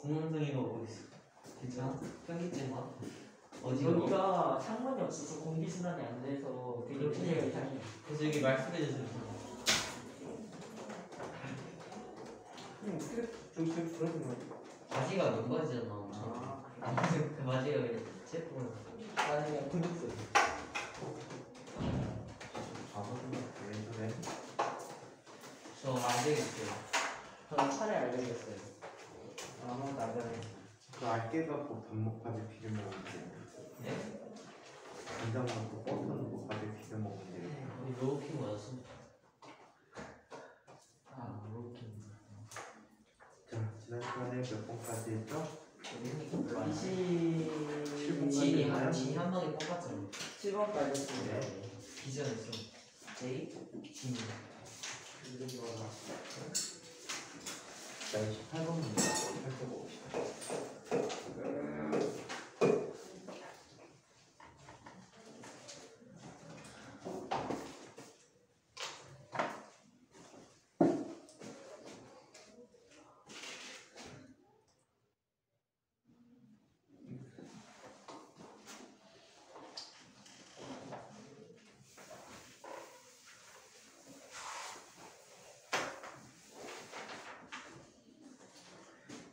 공룡등이가 오고 있어. 괜찮아? 현기증 와? 어디가? 여기가 창문이 없어서 공기순환이 안 돼서 되게 분위기가 이상해. 그래서 여기 말씀해주세요. 좀 그런 거. 바지가 면바지잖아. 그 바지가 그냥 체포를. 나는 그냥 군tuk스. 저 알겠어요. 저는 차례 알려드렸어요. 아무것도 안 되네. 그 알게 갖고 단목까지 비벼 먹으면 돼. 네? 간장 넣고 버터 넣고 까지 비벼 먹으면 돼. 우리 로우킹 맞았어. 아, 로우킹. 자, 지난 시간에 몇 번까지 했죠? 27번까지 진이 한 방에 뽑았잖아. 7번까지 했습니다. 기전했어. 제이? 진이. 자, 28번 문제 살펴봅시다.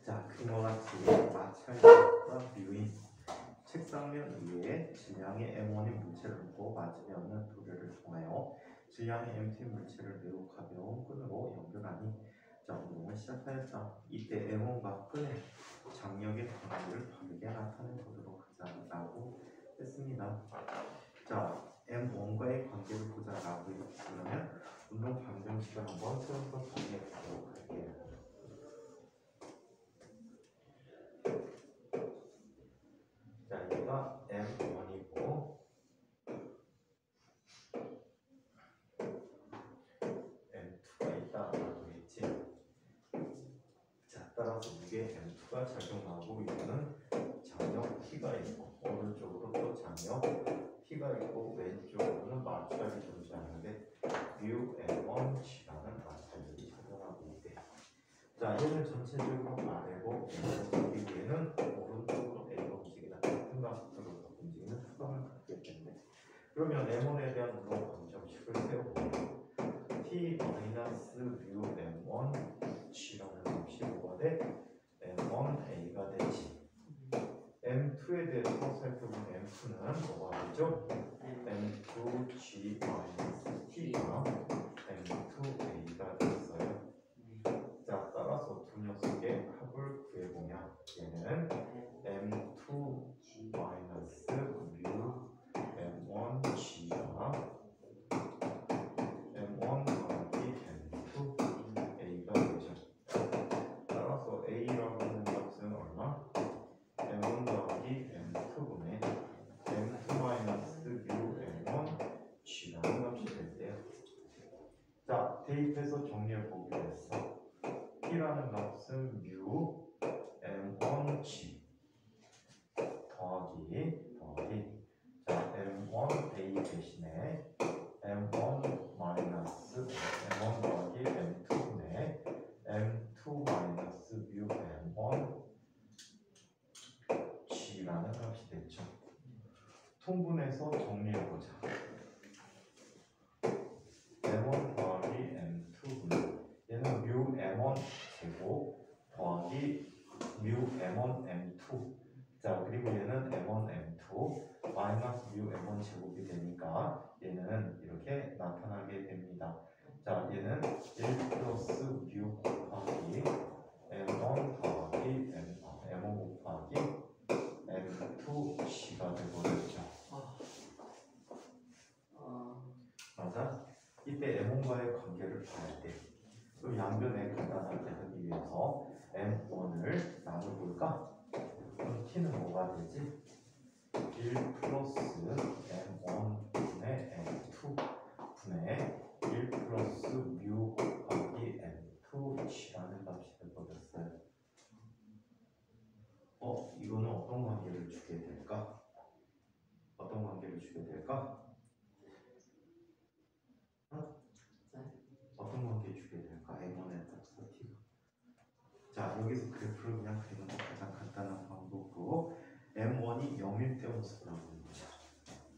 자, 그와 같이 마찰력과 뮤인 책상면 위에 질량의 M1인 물체를 놓고 맞으면 도료를 통하여 질량의 M2인 물체를 매우 가벼운 끈으로 연결하니 자, 운동을 시작하였다. 이때 M1과 끈의 장력의 관계를 바르게 나타내보도록 하자라고 했습니다. 자, M1과의 관계를 보자라고 그러면 운동 방정식을 한번 세워서 정리해보도록 할게요. 자, 얘가 M1이고 M2가 있다라고 했지. 자, 따라서 이게 M2가 작용하고 이거는 장력 T가 있고 오른쪽으로 또 장력 T가 있고 왼쪽으로는 마찰이 존재하는데 뮤 M1G라는 마찰력이 작용하고 있대. 자, 얘는 전체적으로 아래고 여기 위에는 오른쪽으로 A가 움직이다. 같은 각도로 움직이는 특성을 갖게 되는데 그러면 M1에 대한 운동 방정식을 세워보면 T 마이너스 뮤 M1 G라는 값이 뭐가 돼? M1 A가 되지. M2에 대해서 살펴보면 M2는 뭐가 되죠? M2 G 마이너스 T가 M2 A가 됐어요. 자, 따라서 두 녀석의 합을 구해보면 얘는 M2 마이너스 뮤 M1 G가 M1 더하기 M2 A가 되죠. 따라서 A라고 하는 값은 얼마? M1 더하기 M2분의 M2 마이너스 뮤 M1 G라는 값이 됐대요. 자, 대입해서 정리해보기로 했어. T라는 값은 뮤 M1G 더하기 자, M1A 대신에 M1 마이너스 M1 더하기 M2분의 M2 마이너스 뮤 M1G라는 값이 됐죠. 통분해서 정리해보자. M1 더하기 M2분의 얘는 뮤 M1 제곱 더하기 뮤 M1 M2 자, 그리고 얘는 M1 M2 마이너스 뮤 M1 제곱이 되니까 얘는 이렇게 나타나게 됩니다. 자, 얘는 1 플러스 뮤 곱하기 M1 더하기 M1 곱하기 M2C가 되버렸죠. 맞아? 이때 M1과의 관계를 봐야 돼. 그럼 양변에 간단하게 하기 위해서 M1을 나눠볼까? 그럼 T는 뭐가 되지? 1 플러스 M1 분의 M2 분의 1 플러스 뮤 곱하기 M2G라는 값이 되버렸어요. 이거는 어떤 관계를 주게 될까? 어떤 관계를 주게 될까? 어떤 관계 주게 될까? M1에다 자, 여기서 그래프를 그냥 그리는 거 가장 간단한 방법으로 M1이 0일 때 모습을 한번 보자.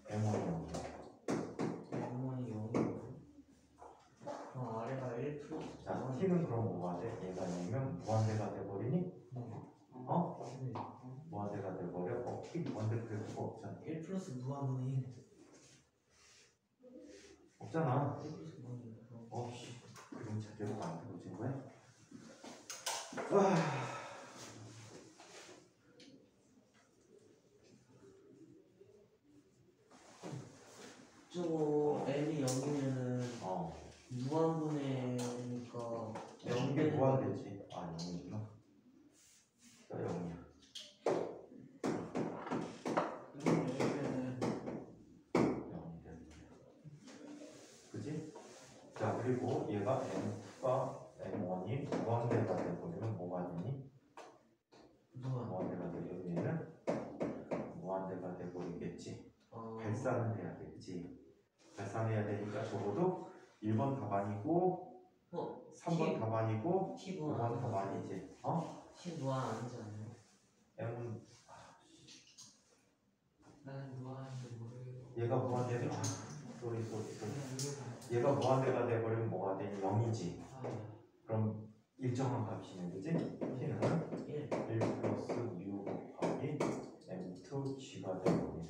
M1이 0이야. M1이 0이고 그럼 아래가 1 플러스 자, T는 그럼 뭐가 돼? 얘가 0이면 무한대가 돼버리니? 어? 네. 무한대가 돼버려? T 무한대 그래프가 없잖아. 1 플러스 무한분의 1 없잖아. 1 플러스 무한분의 1 씨, 그림 제대로 만들어진 거야? 와. 저거 N이 0이면은 어. 무한분의니까 이게 무한대지. 아, 0이구나. 0이야. 0이면은 0이 되는 그지? 자, 그리고 얘가 M2가 M1이 무한대가 돼버리면 뭐가 되니? 무한대가 되면 얘는 무한대가 돼버리겠지. 발산을 해야 돼, 그지? 발산해야 되니까 적어도 1번 답안이고 3번 답안이고 T 5번 답안이지. T 무한 아니지 않나요? M은 나는 무한인데 모르겠어. 얘가 무한대가 소리 얘가 무한대가 돼버리면 뭐가 돼? 0이지. 그럼 일정한 값이네, 그지? T는 1 플러스 U 곱하기 M2 G가 돼버리네.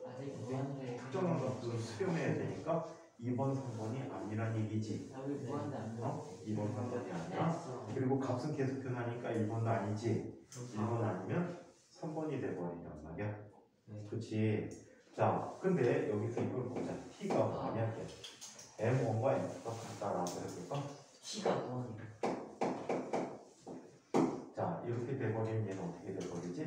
아직 무한인데 특정한 값을 수렴해야 되니까 2번, 3번이 아니란 얘기지. 나 우리 무한대 안 돼. 2번, 3번이 아니야. 그리고 값은 계속 변하니까 1번도 아니지. 1번 아니면 3번이 돼버린단 말이야. 그치? 자, 근데 여기서 이걸 보자. T가 뭐냐? M1과 M2가 같다라고 해볼까? T가 무한이야. 자, 이렇게 돼버리면 얘는 어떻게 돼버리지?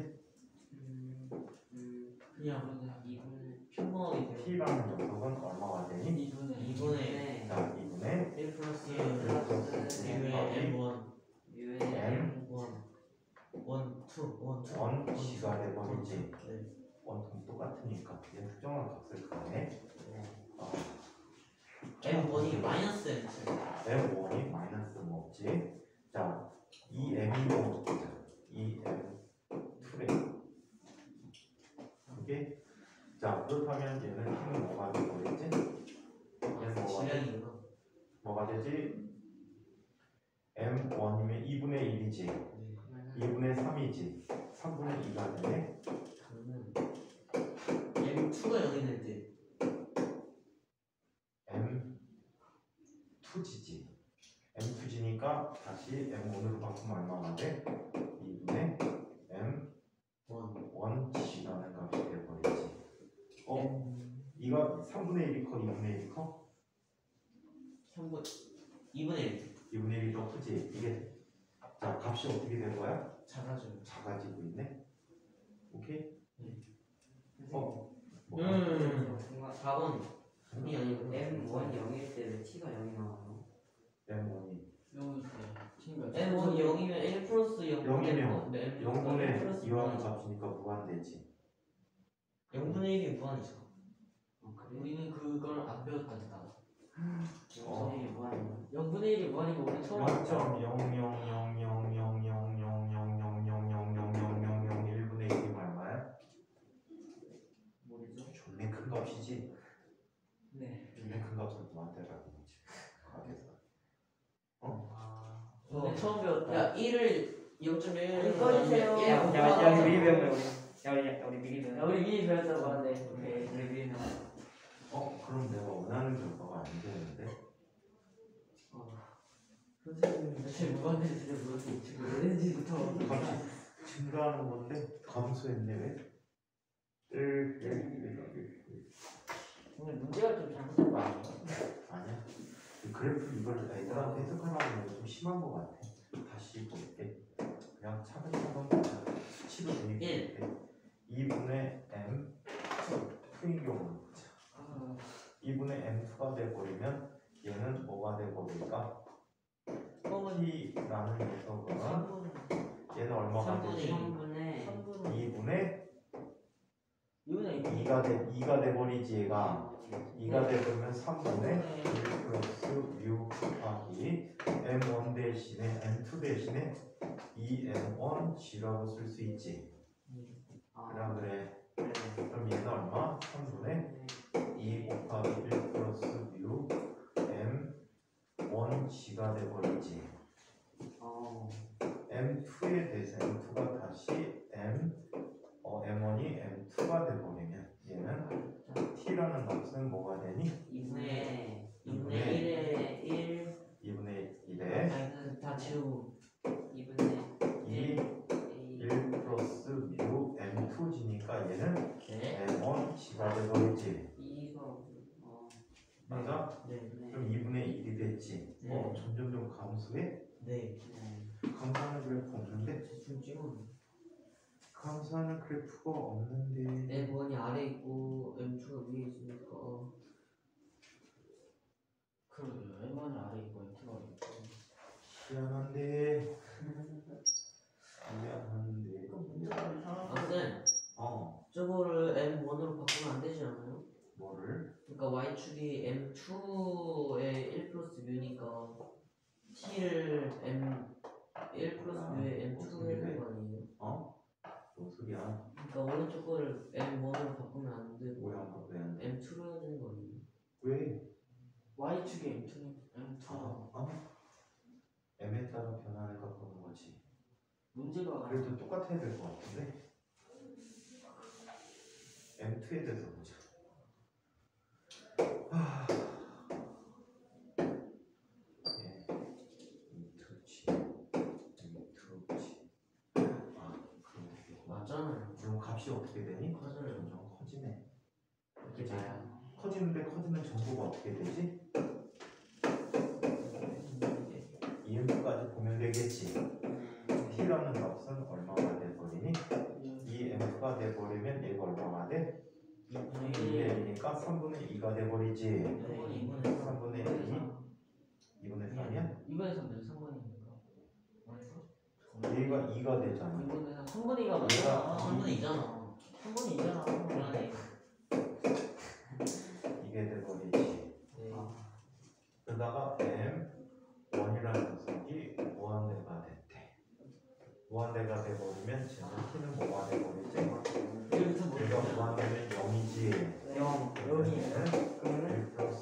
그냥 이분을 평범하게 돼요. T라는 녀석은 얼마가 되니? 2분의 자, 2분의 1 플러스 1 플러스 U의 M1 M 1 C가 돼버리지. 네. 원통 똑같으니까 얘 특정한 값을 가네. M1이 마이너스 M2 M1이 마이너스 뭐 없지? 자, 이 M이고 이 M2래. 오케이? 자, 그렇다면 얘는 T는 뭐가 되겠지? 얘는 질량이구나. 뭐가 되지? M1이면 2분의 1이지. 2분의 3이지. 3분의 2가 되네. 그러면 M2가 0이 될 때 M2G지. M2G니까 다시 M1으로 바꾸면 얼마가 돼? 2분의 M1G라는 값이 돼버리지. 이거 3분의 1이 커? 2분의 1이 커? 2분의 1 2분의 1이 더 크지? 이게 자, 값이 어떻게 된 거야? 작아져요. 작아지고 있네. 오케이? 뭐? 4번 2이 아니고 M1 0일 때 왜 T가 0이 나와요? M1이 M1 0이면 1 플러스 0 0이면 네, 0분의 2하는 값이니까 무한대지. 0분의 1이 무한이죠. 그래? 우리는 그걸 안 배웠다니까. 0분의 1이 무한이야. 0분의 1이 무한이고 우리 처음 0.0000000000000000001분의 1이 얼마야? 모르죠? 존내 큰 값이지. 네. 존내 큰 값을 무한대라고 하지. 근데 처음 배웠다. 야 1을 0.1 꺼주세요. 야, 우리 미리 배운 거야, 우리 미리 배운 야, 우리 미리 배웠다고 하는데 우리 미리 그럼 내가 원하는 결과가 안 되는데? 선생님 대체 무한대를 진짜 물어서 지금 왜 했는지부터 값이 증가하는 건데 감소했네 왜? 1 오늘 문제가 좀 잘못된 거 아니야? 아니야. 이 그래프 이걸 애들한테 해석하려면 좀 심한 것 같아. 다시 볼게. 그냥 차근차근 보자. 수치로 대입할게. 2분의 M2인 경우는 보자. 2분의 M2가 돼버리면 얘는 뭐가 돼버릴까? T라는 녀석은 얘는 얼마가 되지? 3분의 2분의 이거는 2가 돼버리지 얘가. 2가 돼버리면 3분의 1 플러스 뮤 곱하기 m1 대신에 m2 대신에 2m1 g라고 쓸 수 있지. 그래. 그럼 얘는 얼마? 3분의 2 곱하기 1 플러스 뮤 m1 g가 돼버리지. m2에 대해서 m2가 다시 m1이 m2가 돼버리면 얘는 t라는 값은 뭐가 되니? 2분의 2분의 1에 2분의 1에 다 지우고 2분의 2 1 플러스 뮤 m2g니까 얘는 네. m1 g가 돼버리지. 이거 맞아? 네. 그럼 2분의 1이 됐지. 네. 점점 감소해? 네. 감소하는 그래프 없는데? 대충 찍어. 감소하는 그래프가 없는데. M1이 아래 있고 M2가 위에 있으니까. 그러게요. M1이 아래 있고 M2가 있고. 미안한데. 미안한데. 쌤, 저거를 M1으로 바꾸면 안 되지 않아요? 뭐를? 그러니까 Y축이 M2에 1 플러스 뮤니까 T를 M1 플러스 뮤에 M2로 해야 되는 거 아니에요? 뭔 소리야? 그러니까 오른쪽 거를 M1으로 바꾸면 안 되고 모양 바꿔야 하는데. M2로 해야 되는 거 아니에요? 왜? Y축이 M2. M에 따라 변화를 바꾸는 거지. 문제가 그래도 똑같아야 될 것 같은데. M2에 대해서 보자. 맞잖아요. 그럼 값이 어떻게 되니? 커져요. 점점 커지네. 그게 나야. 커지는데 커지는 정보가 어떻게 되지? EM까지 보면 되겠지. T라는 값은 얼마가 돼버리니? EM가 돼버리면 얘가 얼마가 돼? 2분의 2분의 1이니까 3분의 2가 돼버리지. 네, 3분의 2? 2분의 3이야? 2분의 3는 3분이니까. 얘가 2가 되잖아. 2분의 3분이가 얘가 3분의 2잖아. 3분이잖아. 그러네. 이게 돼버리지. 네. 그러다가 M1이라는 녀석이 무한대가 됐대. 무한대가 돼버리면 쟤는 T는 뭐가 돼버리지? 얘가 무한대면 0이지. 0이에요. 그러면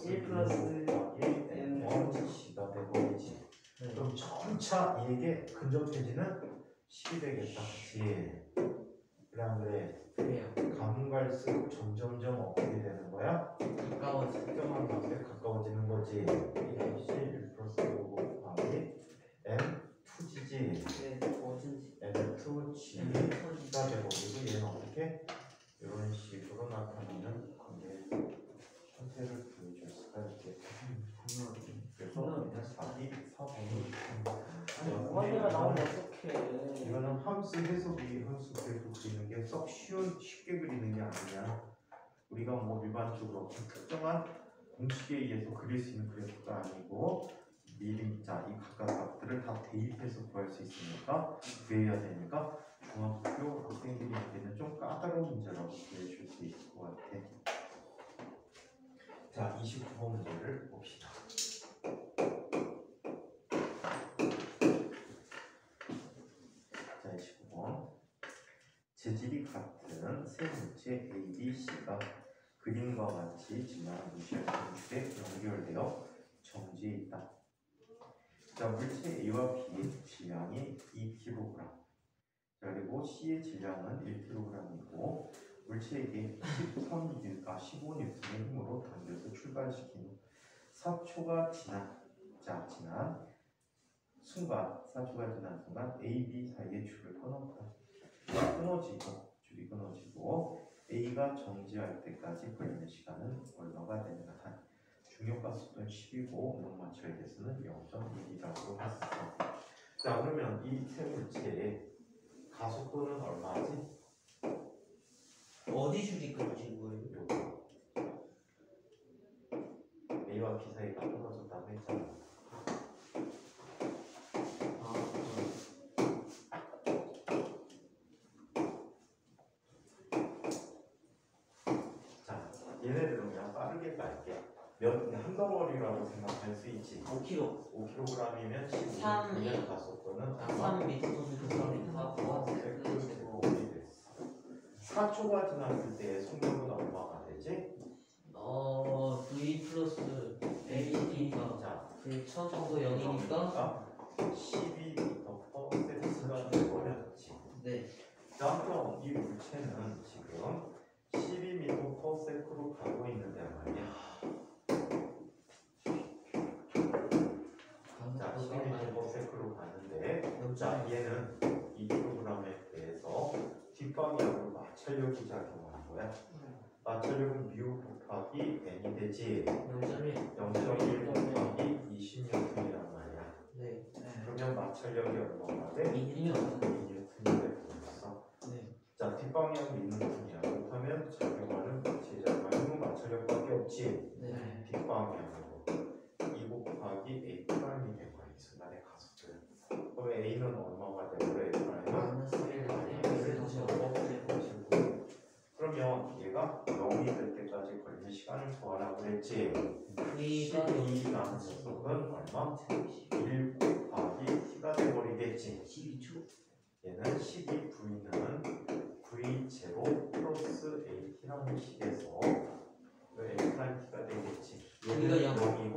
1 플러스 M1 C가 돼버리지. 그럼 점차 얘게 근접해지는 10이 되겠다. 그치? 그래 안 그래? 그래요. 가면 갈수록 점점점 어떻게 되는 거야? 가까워지. 특정한 값에 가까워지는 거지. 이 값이 1 플러스 5 곱하기 M2G지. 네, 어딘지. M2G가 돼버리고 얘는 어떻게? 이런 식으로 나타나는 관계 형태를 보여줄 수가 있겠다. 그래서 4번이 무한대가 나오면 어떡해. 이거는 함수 해석이 함수 그래프 그리는 게 썩 쉽게 그리는 게 아니냐. 우리가 뭐 일반적으로 특정한 공식에 의해서 그릴 수 있는 그래프가 아니고 미리 자 이 각각 값들을 다 대입해서 구할 수 있으니까 구해야 되니까 중학교 학생들에게는 좀 까다로운 문제라고 보여줄 수 있을 것 같아. 자 29번 문제를 봅시다. 자 29번 재질이 같은 세 물체 A, B, C가 그림과 같이 질량을 무시할 수 있게 연결되어 정지해 있다. 자 물체 A와 B의 질량이 2kg. 자, 그리고 C의 질량은 1kg이고 물체에게 15N의 힘으로 당겨서 출발시킨 후 4초가 지난 순간 4초가 지난 순간 A, B 사이의 줄을 끊었다. 줄이 끊어지고 A가 정지할 때까지 걸리는 시간은 얼마가 되는가? 중력가 속도는 10이고 운동 마찰 개수는 0.1이라고 했어. 자 그러면 이 세 물체의 가속도는 얼마지? 어디 줄이 끊어진 거예요? A와 B 사이가 끊어졌다고 했잖아. 빠르게 갈게. 한 덩어리라고 생각할 수 있지. 5kg 5kg이면 3 15분의 가속도는 3m 세제곱이 됐어. 4초가 지났을 때 속력은 얼마가 되지? V 플러스 AT니까 자, 그 처음부터 0이니까 12m/s가 되어버렸지. 네. 그럼 이 물체는 지금 12m/s로 가고 있는데 말이야. 자, 12m/s로 가는데, 자, 얘는 2kg에 대해서 뒷방향으로 마찰력이 작용하는 거야. 마찰력은 μ 곱하기 n이 되지. 0.1 0.1 곱하기 20N이란 말이야. 네. 그러면 마찰력이 얼마가 돼? 2N 2N이 되겠어. 네. 자, 뒷방향 미분이야. 그렇다면 작용하는 제작하는 마찰력밖에 없지. 네. 뒷방향으로 2 곱하기 A 프라임이 되고 이 순간에 가속도야. 그럼 A는 얼마가 되고 A 프라임은 마이너스 1 그러면 얘가 0이 될 때까지 걸리는 시간을 구하라고 그랬지. V가 12라는 녀석은 얼마? 1 곱하기 T가 돼버리겠지. 12초 얘는 12 V는 V0 플러스 AT라는 식에서 A 프라임 T가 되겠지. 얘는 여기가 0이고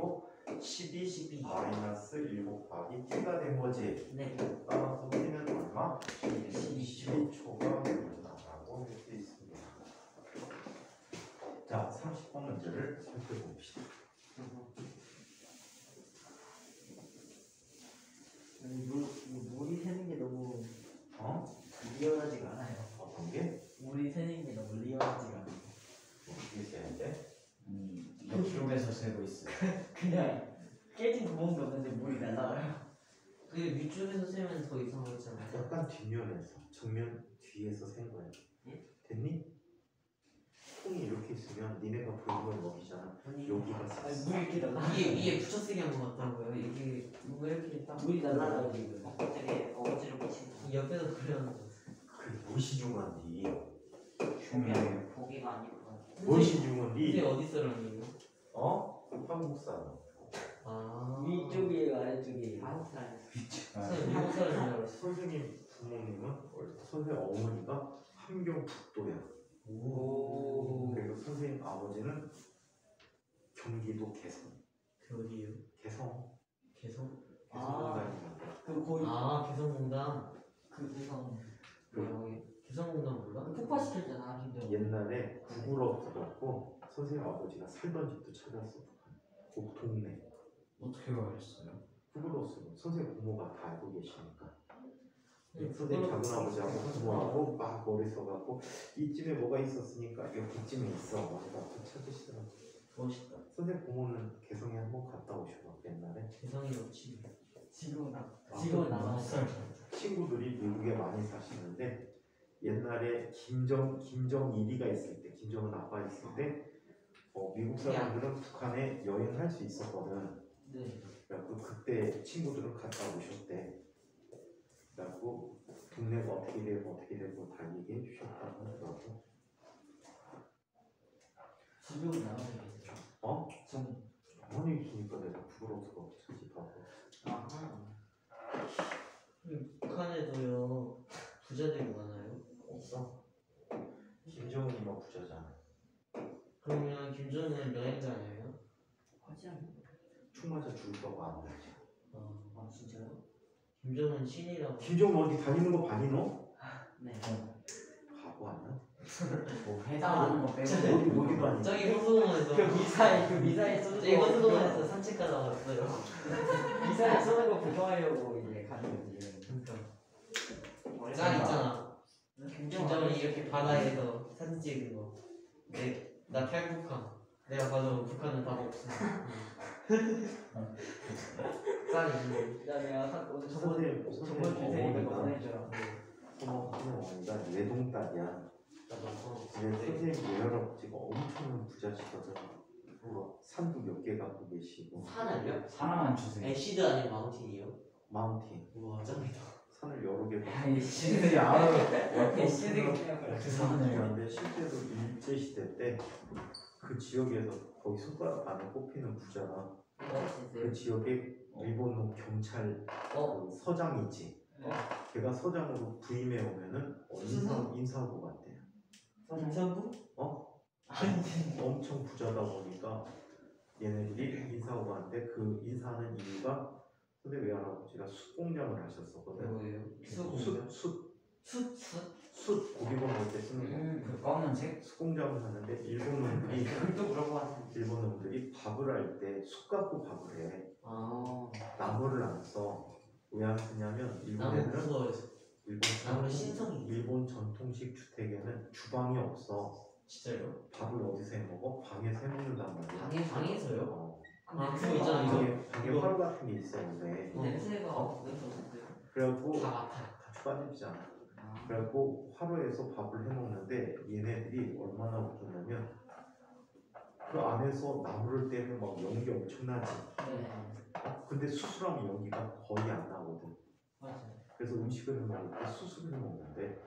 12 마이너스 1 곱하기 T가 된 거지. 네. 따라서 T는 얼마? 12초 12초가 된다라고 할 수 있습니다. 자, 30번 문제를 살펴봅시다. 물이 새는 게 너무 리얼하지가 않아요. 어떤 게? 물이 새는 게 너무 리얼하지가 않아요. 어떻게 세는데? 옆쪽에서 세고 있어요. 그냥 깨진 구멍도 없는데 물이 날라와요. 그 위쪽에서 세면 더 이상하지 않아요? 약간 뒷면에서, 정면 뒤에서 센 거야. 예? 됐니? 통이 이렇게 있으면 니네가 보는 건 여기잖아. 여기가 아니 쌌어. 물이 이렇게 날라. 위에 붙여 쓰게 한 것 같다고요. 이게 뭔가 이렇게 딱 물이 날라와요 지금. 되게 어거지로 붙이는. 옆에서 그려놨어. 그게 무엇이 중요한디? 중요해요. 고기가 아니고. 무엇이 이게 중요한디? 어디 사람이에요? 한국 사람. 아. 위쪽이에요 아래쪽이에요. 한국 사람. 아, 선생님 한국 사람인 줄 알았어. 선생님 부모님은 선생님 어머니가 함경 북도야. 오. 그리고 선생님 아버지는 경기도 개성. 그 어디예요? 개성. 개성? 개성공단이란다. 그 거의 개성공단. 그 개성 개성공단 몰라? 폭파시켰잖아 김정. 옛날에 구글어트라고 선생님 아버지가 살던 집도 찾았어. 그 동네. 어떻게 가셨어요? 구글어트 선생님 부모가 다 알고 계시니까. 네, 선생님 그거는 작은아버지하고 부모하고 막 머리 써갖고 이쯤에 뭐가 있었으니까 여기쯤에 있어. 막 찾으시더라고. 멋있다. 선생님 부모는 개성에 한번 갔다 오셔서 옛날에 개성이 좋지. 지금은 아, 나왔어요. 친구들이 미국에 많이 사시는데 옛날에 김정일이가 있을 때 김정은 아빠 있을 때 미국 사람들은 북한에 여행할 수 있었거든. 네. 그래갖고 그때 친구들은 갔다 오셨대. 그래갖고 동네가 어떻게 되고 다 얘기해 주셨다고 하더라고. 지금은 나와요. 좀 가만히 있으니까 내가 부끄러워서 찾지하고. 아하. 북한에도요 부자들이 많아요? 없어. 김정은이가 부자잖아. 그러면 김정은 여행자예요? 하지 않나? 총 맞아 죽을까봐 안 가지. 아 진짜요? 김정은 신이라고. 김정은 어디 다니는 거 봤니 너? 네. 바보 아니야? 뭐 회사하는 거 빼고 어디도 아니야. 저기 호수공원에서 그 미사에 쏘는 저기 호수공원에서 산책 가다 왔어요. 미사에 쏘는 거 구경하려고 이제 가는 거지. 그러니까 짤 있잖아. 김정은이 이렇게 바다에서 사진 찍은 거. 나 탈북한. 내가 봐도 북한은 답 없어. 짤 있는데. 야 내가 오늘 선생님 정말 주세요 이거 보내줘라. 어머니가 외동딸이야. 근데 선생님 외할아버지가 엄청난 부자시거든. 산도 몇 개 갖고 계시고. 산을요? 하나만 주세요. 애쉬드 아니면 마운틴이요? 마운틴. 우와 짱이다. 산을 여러 개 아이 씨들이 아우 이 씨들이 그 산을 그런데 실제로 일제 시대 때 그 지역에서 거기 손가락 안에 꼽히는 부자가 그 지역에 일본의 경찰 그 서장이지. 걔가 서장으로 부임해 오면은 인사하고 갔대요. 인사부? 엄청 부자다 보니까 얘네들이 인사하고 갔는데 그 인사하는 이유가 근데 외할아버지가 숯 공장을 하셨었거든. 뭐예요? 숯 고기 먹을 때 쓰는 거. 그 검은색? 숯 공장을 하는데 일본 놈들이 또 물어봤는데. 일본 놈들이 밥을 할 때 숯 갖고 밥을 해. 아 나무를 안 써. 왜 안 쓰냐면 나무 일본에는 무서워서 나무는 신성이 일본 전통식 주택에는 주방이 없어. 진짜요? 밥을 어디서 해 먹어? 방에서 해 먹는단 말이야. 방에서요? 어. 아 그거 있잖아 이거 방에 화로 같은 게 있어 원래. 냄새가 냄새 없는데요? 그래갖고 다 맡아. 같이 빠지잖아. 그래갖고 화로에서 밥을 해 먹는데 얘네들이 얼마나 웃기냐면 그 안에서 나무를 떼면 막 연기 엄청나지. 근데 수술하면 연기가 거의 안 나거든. 맞아요. 그래서 음식을 해 먹을 때 수술을 해 먹는데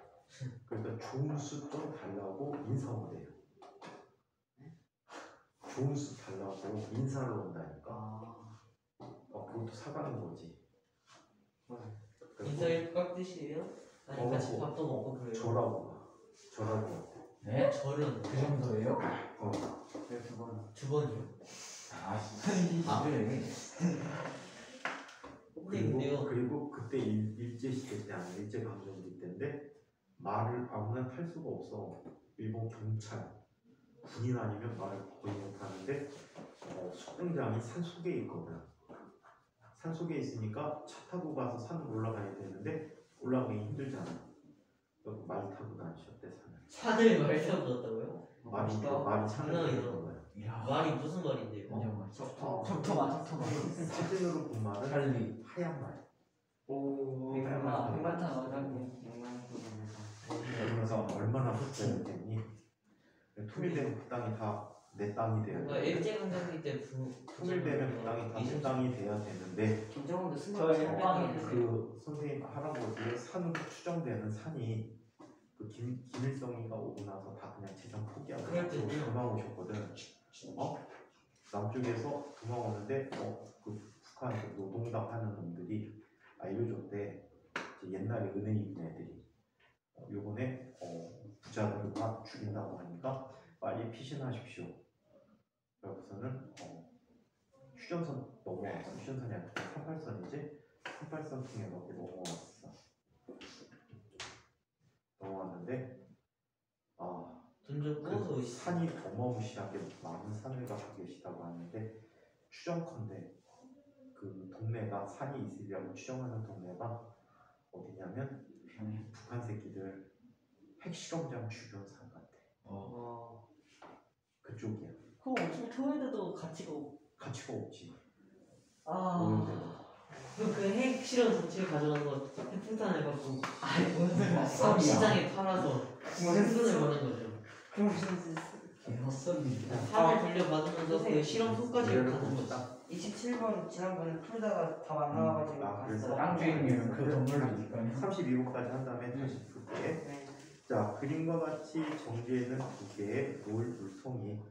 그러니까 좋은 수 좀 달라고 인사를 해요. 좋은 수 달라고 인사를 온다니까. 그것도 사가는 거지. 인사일 깍 뜻이에요? 아니 같이 밥도 먹고 그래요? 저라고. 네? 절은 그 정도예요? 두 번이요? 아 그래 근데요 그리고 그때 일제 시대 때 아니야 일제 강점기 때인데 말을 아무나 탈 수가 없어. 일본 경찰 군인 아니면 말을 거의 못 하는데 숯공장이 산 속에 있거든. 산 속에 있으니까 차 타고 가서 산을 올라가야 되는데 올라가기 힘들잖아. 그래서 말 타고 다니셨대 산을. 산을 말 타고 갔다고요? 말이 산을 타는 거야. 말이 무슨 말인데요? 적토마. 사진으로 본 말은 찰리 하얀 말. 백만탄 어장님. 그러면서 얼마나 헛되었겠니? 통일되면 그 땅이 다 내 땅이 돼야 그러니까 돼. 일제강점기 때 통일되면 그 땅이 다 내 땅이 돼야 되는데 김정은도 저 일방이 그 선생님 할아버지의 산으로 추정되는 산이 그 김일성이가 오고 나서 다 그냥 재정 포기하고 그럴 때요. 도망 오셨거든. 남쪽에서 도망 오는데 그 북한 그 노동당 하는 놈들이 알려줬대. 옛날에 은혜 입은 애들이 요번에 부자들을 다 죽인다고 하니까 빨리 피신하십시오. 그러고서는 휴전선 넘어왔어. 휴전선이 아니라 38선이지. 38선 통해 갖고 넘어왔는데 돈 줬고 그 산이 어마무시하게 많은 산을 갖고 계시다고 하는데 추정컨대 그 동네가 산이 있으려고 추정하는 동네가 어디냐면 북한 새끼들 핵실험장 주변 산 같아. 그쪽이야. 그럼 엄청 토해도 가치가 없지. 그 핵실험 자체를 가져간 거 핵폭탄 해갖고 무슨 소리야? 시장에 팔아서 생돈을 버는 거죠. 헛소리입니다. 산을 돌려받으면서 그 실험 속까지 가는 거죠. 27번 지난번에 풀다가 다 안 나와가지고 그래서 갔어요. 땅 주인님은 그 동물이니까요. 32호까지 한 다음에 다시 풀게. 네. 자, 그림과 같이 정지에는 두 개의 물통이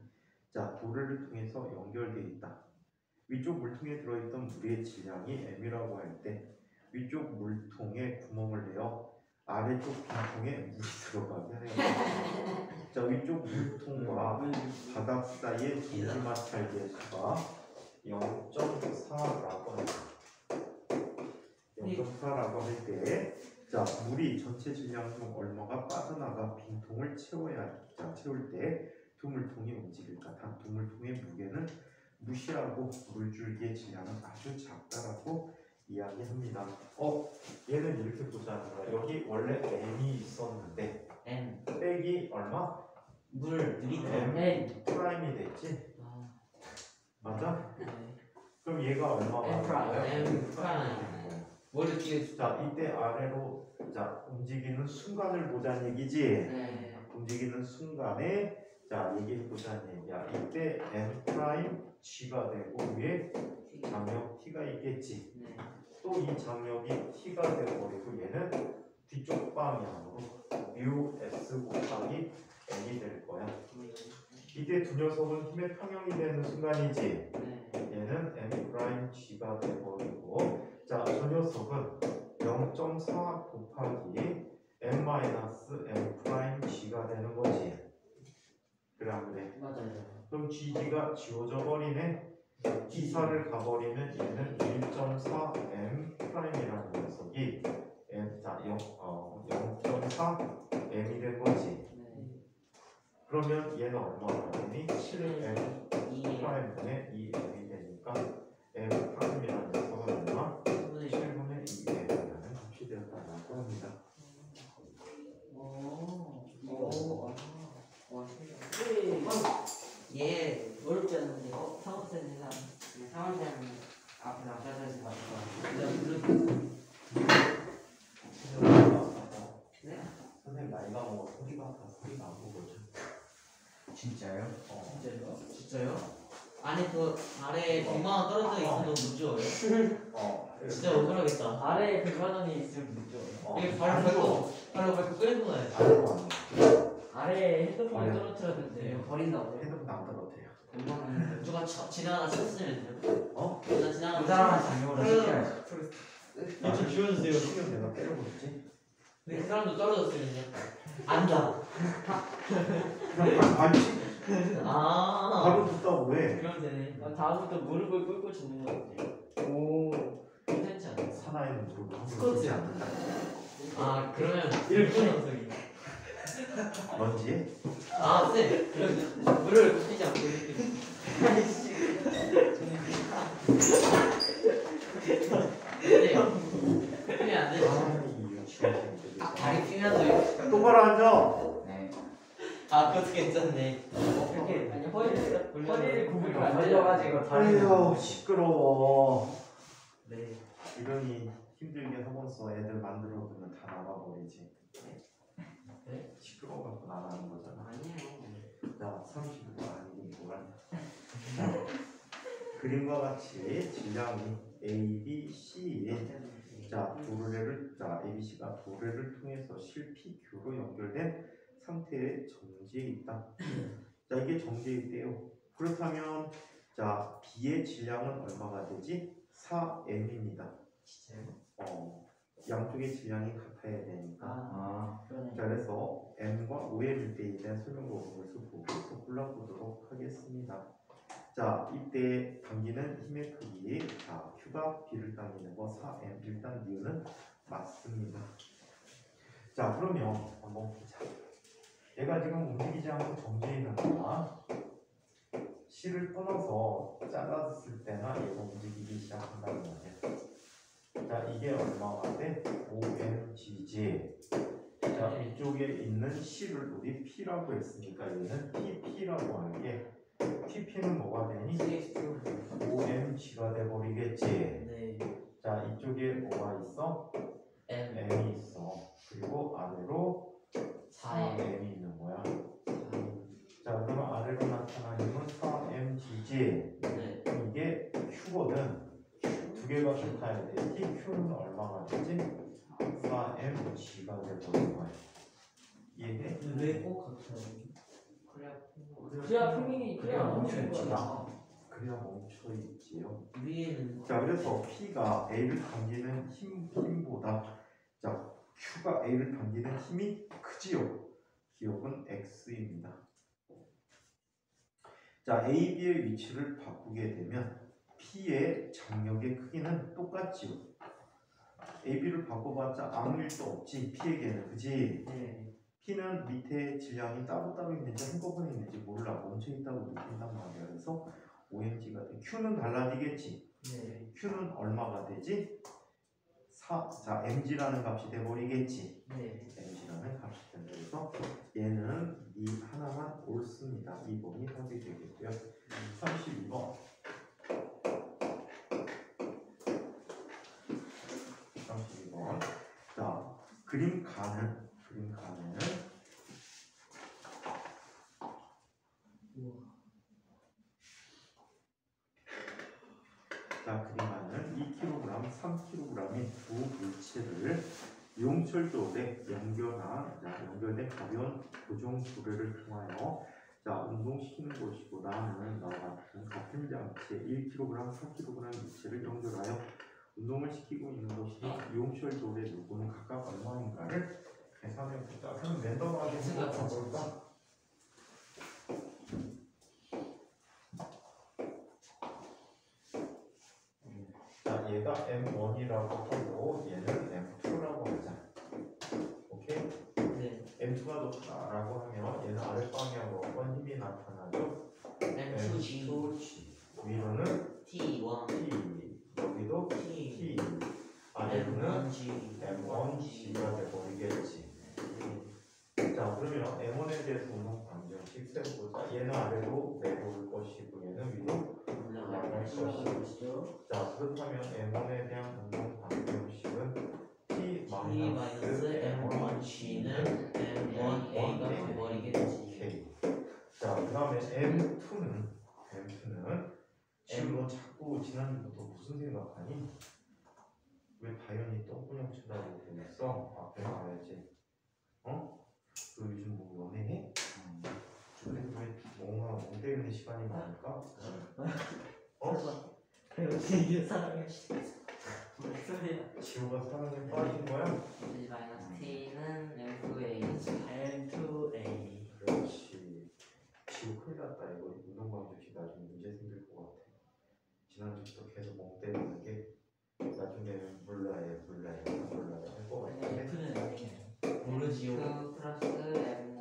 도르를 통해서 연결되어 있다. 위쪽 물통에 들어있던 물의 질량이 m이라고 할 때 위쪽 물통에 구멍을 내어 아래쪽 빈통에 물이 들어가게 해요. 자, 위쪽 물통과 바닥 사이의 정지마찰 계수가 0.4라고 합니다. 0.4라고 할 때 물이 전체 질량 중 얼마가 빠져나가 빈통을 채울 때 두 물통이 움직일까? 단 두 물통의 무게는 무시하고 물줄기의 질량은 아주 작다라고 이야기합니다. 얘는 이렇게 보자는 거야. 여기 원래 m이 있었는데 M 빼기 얼마? 물 느리다. m 프라임이 됐지? 맞아? 그럼 얘가 얼마가? M 프라임. 원래 뒤에 이때 아래로 움직이는 순간을 보자는 얘기지. 움직이는 순간에 얘기해 보자는 얘기야. 이때 m 프라임 g가 되고 위에 장력 t가 있겠지. 또 이 장력이 t가 되어버리고 얘는 뒤쪽 방향으로 mu s 곱하기 n이 될 거야. 이때 두 녀석은 힘의 평형이 되는 순간이지. 얘는 m'g가 되어버리고, 자, 저 녀석은 0.4 곱하기 m-m'g가 되는 거지. 그래 안 그래? 맞아요. 그럼 g가 지워져 버리네. 기사를 가버리면 얘는 1.4 m'이라는 녀석이 0.4 m이 된 거지. 그러면 얘는 얼마나 되니? 7m 프라임분의 2m이 되니까 m 프라임이라는 녀석은 얼마? 7분의 2m이라는 값이 되었다고 합니다. 예. 어렵지 않은데. 상업센 세상. 상원쌤 앞에 나가서 있을 것 같아요. 네? 선생님 나이가 먹어 소리가 안 보거든. 진짜요? 진짜요? 진짜요? 아니 그 아래에 100만 원 떨어져 있어도 무줘요? 진짜 억울하겠다. 아래에 100만 원이 있으면 묻죠. 이게 발로 밟고 끌고 가야지. 아래에 핸드폰을 아니요. 떨어뜨렸는데요. 버린다고. 핸드폰 안 떨어뜨려. 누가 지나가 쳤으면 어? 나 지나가 그 사람한테 장려를 시켜야지. 좀 지워주세요. 시면 내가 때려보지. 근데 그 사람도 떨어졌으면요? 안다. 그냥 반칙 아. 바로 듣다고 왜? 그럼 되네. 다음부터 무릎을 꿇고 짚는 거 같아요. 오. 괜찮지 않아요? 사나이는 무릎을 스쿼트. 꿇지 않는다. 아 그러면 이렇게 녀석이. 뭔지? 아 네. 그럼 물을 굽히지 않고 이렇게. 그래요. 굽히면 안 되지. 이 유치원생들이. 다리 피면서 이렇게. 똑바로 앉아. 네. 아 그것도 괜찮네. 이렇게 아니 허리를 구부리면 안 걸려가지고 아유 시끄러워. 네. 이러니 힘들게 학원서 애들 만들어 두면 다 나가버리지. 네? 시끄러워갖고 나가는 거잖아. 아니에요. 자, 30분 아니고 뭐라. 그림과 같이 질량이 A, B, C인 자 도래를 A, B, C가 도래를 통해서 실 PQ로 연결된 상태의 정지에 있다. 자 이게 정지에 있대요. 그렇다면 자 B의 질량은 얼마가 되지? 4m입니다. 진짜요? 양쪽의 질량이 같아야 되니까. 아, 그러네. 자 그래서 m과 5m일 때에 대한 설명 부분을 보고서 골라보도록 하겠습니다. 자 이때 당기는 힘의 크기 자 Q가 B를 당기는 거 4m 일단 이유는 맞습니다. 자 그러면 한번 보자. 얘가 지금 움직이지 않고 정지해 있는 거야. C를 끊어서 잘랐을 때나 얘가 움직이기 시작한다는 거냐. 자 이게 얼마가 돼? 5mgj. 자 이쪽에 있는 C를 우리 P라고 했으니까 얘는 TP라고 하는 게 TP는 뭐가 되니? 5mg가 돼버리겠지. 네. 자 이쪽에 뭐가 있어? M m이 있어. 그리고 아래로 4M. 4m이 있는 거야. 자 그러면 아래로 나타나는 힘은 4mgj. 네. 이게 Q거든. 두 개가 같아야 돼. TQ는 얼마가 되지? 4mg가 되버린 거야. 이해돼? 왜꼭 같아요? 그래야 평균이 그래야 멈추는 멈추지. 거야. 그래야 멈춰 있지요. 위에는 자 그래서 P가 A를 당기는 힘보다 자 Q가 A를 당기는 힘이 크지요. 기억은 X입니다. 자 A, B의 위치를 바꾸게 되면 P의 장력의 크기는 똑같지요. A, B를 바꿔봤자 아무 일도 없지. P에게는 그지? 네. P는 밑에 질량이 따로따로 있는지 한꺼번에 있는지 몰라. 멈춰있다고 느낀단 말이야. 그래서 5mg가 돼. Q는 달라지겠지. 네. Q는 얼마가 되지? 자 mg라는 값이 돼버리겠지. 네. mg라는 값이 된다. 그래서 얘는 이 하나만 옳습니다. 2번이 답이 되겠고요. 32번 32번 자 그림 가는 자 그림 가는 2kg, 3kg 물체를 이용철도에 연결된 가벼운 고정 구레를 통하여 운동시키는 것이고 나는 나와 같은 장치에 1kg, 4kg 물체를 연결하여 운동을 시키고 있는 것이 이용철도의 누구는 각각 얼마인가를 계산해 보자. 그럼 랜덤하게 생각해 볼까? 자, 얘가 M1이라고 하고 얘는 M2라고 하자. 오케이? 네. M2가 높다라고 하면 얘는 아랫방향으로 어떤 힘이 나타나죠? M2G 위로는 T1 T, 여기도 T T, 아래로는 M1G M1G가 되버리겠지. 자, 그러면 M1에 대해서 운동 방정식 세워보자. 얘는 아래로 내려올 것이고 얘는 위로 올라갈 것이고. 자, 그렇다면 M1에 대한 운동 방정식은 T M1G는 M1A가 돼버리겠지. K. 자, 그 다음에 M2는 지금 너 자꾸 지난주부터 무슨 생각하니? 왜 다현이 똥구녕 쳐다보고 있어? 앞에 가야지. 어? 너 요즘 뭐 연애해? 근데 왜 뭔가 멍 때리는 시간이 많을까? 어? 이게 사랑해. 무슨 소리야? 지호가 사랑에 빠진 거야? T는 M2A M2A. 그렇지. 지호 큰일 났다. 이거 운동방정식 나중에 문제 생길 것 같아. 지난주부터 계속 멍 때리는 게 나중에 몰라요 할 것 같은데. F는 아니에요. 모르지요. M2 플러스 M1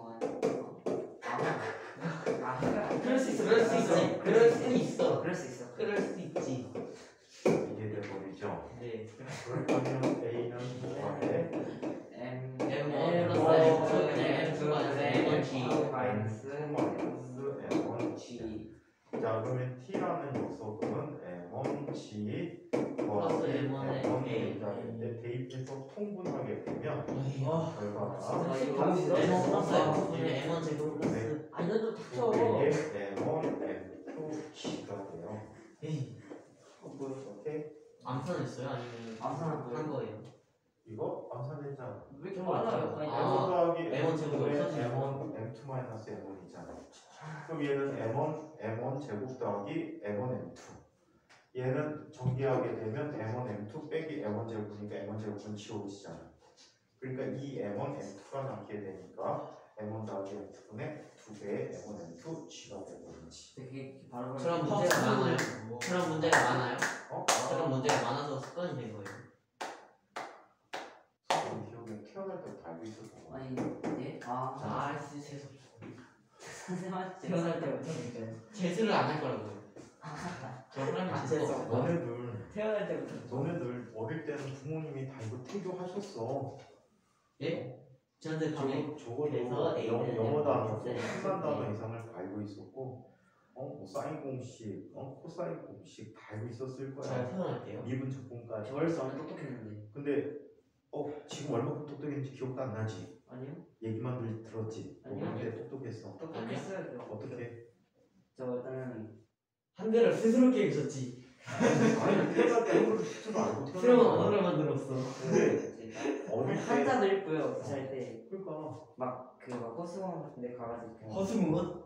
그럴 수 있어. 그럴 수 있지. 그럴 수 있어. 그럴 수 있어. 그럴 수 있지. 이게 돼버리죠. 네. 그렇다면 A는 뭐가 돼? M1 플러스 M2는 M2가 M1G 마이너스 M1G. 자, 그러면 T라는 녀석은 M1G 플러스 M1의 A. 대입해서 통분하게 되면 결과가 M1 플러스 M2는 M1 제곱 플러스 아 이거 좀 닥쳐. 500의 M1, M2G가 돼요. 오케이? 암산했어요? 아니면 암산한 한 거예요? 이거 암산했잖아. 왜 이렇게 많아요? M1 아, 더하기 M1 제곱이 M2의 없어지는 M1, M2 마이너스 M1이잖아. 그럼 얘는 M1 제곱 더하기 M1, M2. 얘는 전개하게 되면 M1, M2 빼기 M1 제곱이니까 M1 제곱은 지워지잖아. 그러니까 이 M1, M2가 남게 되니까 M1 더하기 M2분의 2배의 M1, M2 G가 되버리지. 되게 바로 그럼 문제가 많아요? 그런 문제가 많아요? 어? 그런 문제가 많아서 습관이 된 거예요. 저는 기억에 태어날 때부터 알고 있었던 거야. 아니 예? 아 재수 선생님한테 태어날 때부터 이제 재수를 안 할 거라고요. 저 사람이 재수가 없어. 태어날 때부터. 너네들 어릴 때는 부모님이 다 이거 태교하셨어. 예? 저한테 감이 적어도 그래서 A는 영어 단어 네. 10만 단어 이상을 다 알고 있었고, 뭐 사인 공식, 코사인 공식 다 알고 있었을 잘 거야. 태어날게요. 미분 적분까지. 저 어렸을 때 완전 똑똑했는데 근데 지금 얼마큼 똑똑했는지 기억도 안 나지? 아니요? 얘기만 들었지. 아니요. 근데 똑똑했어. 똑똑했어요. 어떻게? 저 일단은 한글을 스스로 깨우쳤지. 아니 태어날 때 한글을 실제로 알고 새로운 태어난 거야. 언어를 만들었어. 어릴 때 한자도 읽고요. 잘때 그러니까 막 호수원 같은 데 가가지고 그냥 허수공원?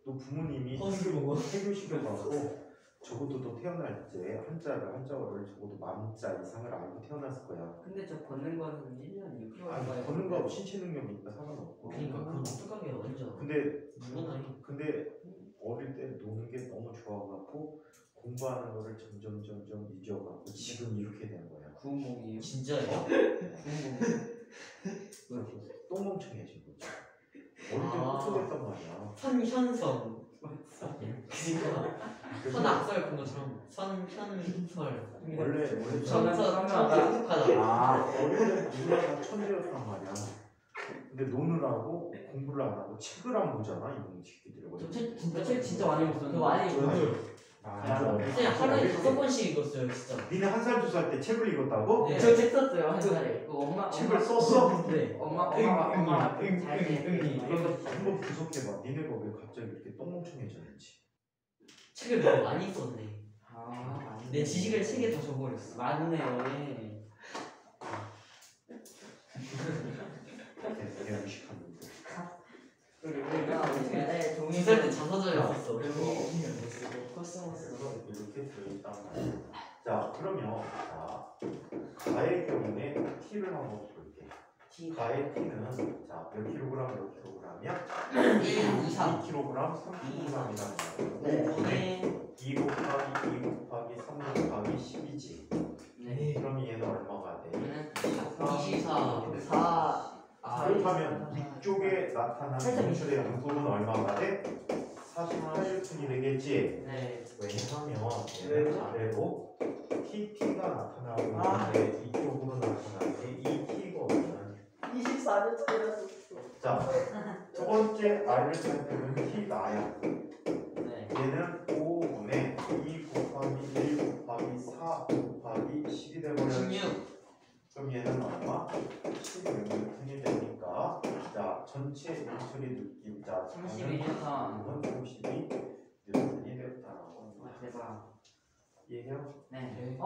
너 부모님이 허수공원? 태교시켜가지고 적어도 너 태어날 때 한자어를 적어도 만자 이상을 알고 태어났을 거야. 근데 저 걷는 거는 1년 6개월 아니 걷는 거하고 신체 능력이니까 상관없고. 그러니까 그건 어떡하게 완전. 근데 누구나 근데 어릴 때 노는 게 너무 좋아갖고 공부하는 거를 점점 잊어갖고 지금 이렇게 된 거야. 구운몽이에요. 진짜예요? 구운몽. 또 멍청해진 거지. 어릴 때 똑똑했단 말이야. 선현성. 그니까 선악설 그런 것처럼 선현설. 원래 선서 선서하다. 행복하다. 어릴 때 누가 다 천재였단 말이야. 근데 노느라고 공부를 안 하고 책을 안 보잖아 이놈 새끼들이. 책 진짜 많이 그 읽었었는데. 많이 읽었어요. 아, 그냥 하루에 5번씩 읽었어요 진짜. 니네 1살 2살 때 책을 읽었다고? 네. 저책 썼어요 한 살에. 엄마 책을 썼어? 네. 엄마가 잘때 한번 분석해봐. 니네가 왜 갑자기 이렇게 똥멍청해졌는지. 책을 너무 많이 썼네. 아 내 지식을 책에 다 적어버렸어. 맞네. 코스모스. 이렇게 들어있단 말이에요. 자, 그러면 가의 경우에 t를 한번 볼게. 가의 t는 몇 킬로그램 몇 킬로그램이야? 1, 2, 3 2킬로그램 3킬로그램이라는 거예요. 5분의 2 곱하기 2 곱하기 3 곱하기 10이지. 네. 그럼 얘는 얼마가 돼? 24 4. 그렇다면 이쪽에 나타나는 살짝 물질의 양분은 얼마가 돼? 48톤이 되겠지. 네. 왜냐하면 얘는 아래로 TT가 나타나고 있는데 이쪽으로 나타나는데 이 T거든. 24년 차이라서. 자, 두 번째 R을 살펴보면 T 나야. 네. 얘는 5분의 2 곱하기 1 곱하기 4 곱하기 10이 되버렸지. 16 그럼 얘는 얼마? 16N이 되니까 자 전체 일처리 느낌 자 32N. 32N이 됐다라고 와 대박. 이해해요? 네. 아,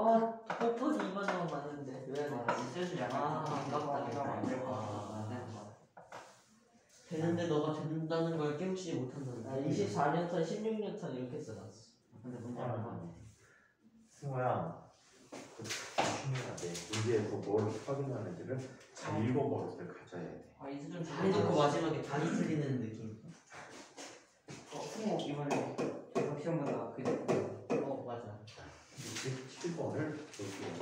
곱하기 2만 원 맞는데 왜 안 와 돼? 진짜 아, 아깝다. 되는데 너가 된다는 걸 깨우치지 못한다는 아, 24년 턴, 16년 턴 이렇게 써놨어. 근데 문제 안 나네. 승호야 조심해야 돼. 문제에서 뭘 확인하는지를 잘 읽어버릇을 가져야 돼. 아 이제 좀 다 해놓고 마지막에 단이 틀리는 느낌. 승호 이번에 계속 시험 본다. 그죠? 맞아. 67번을 볼게요.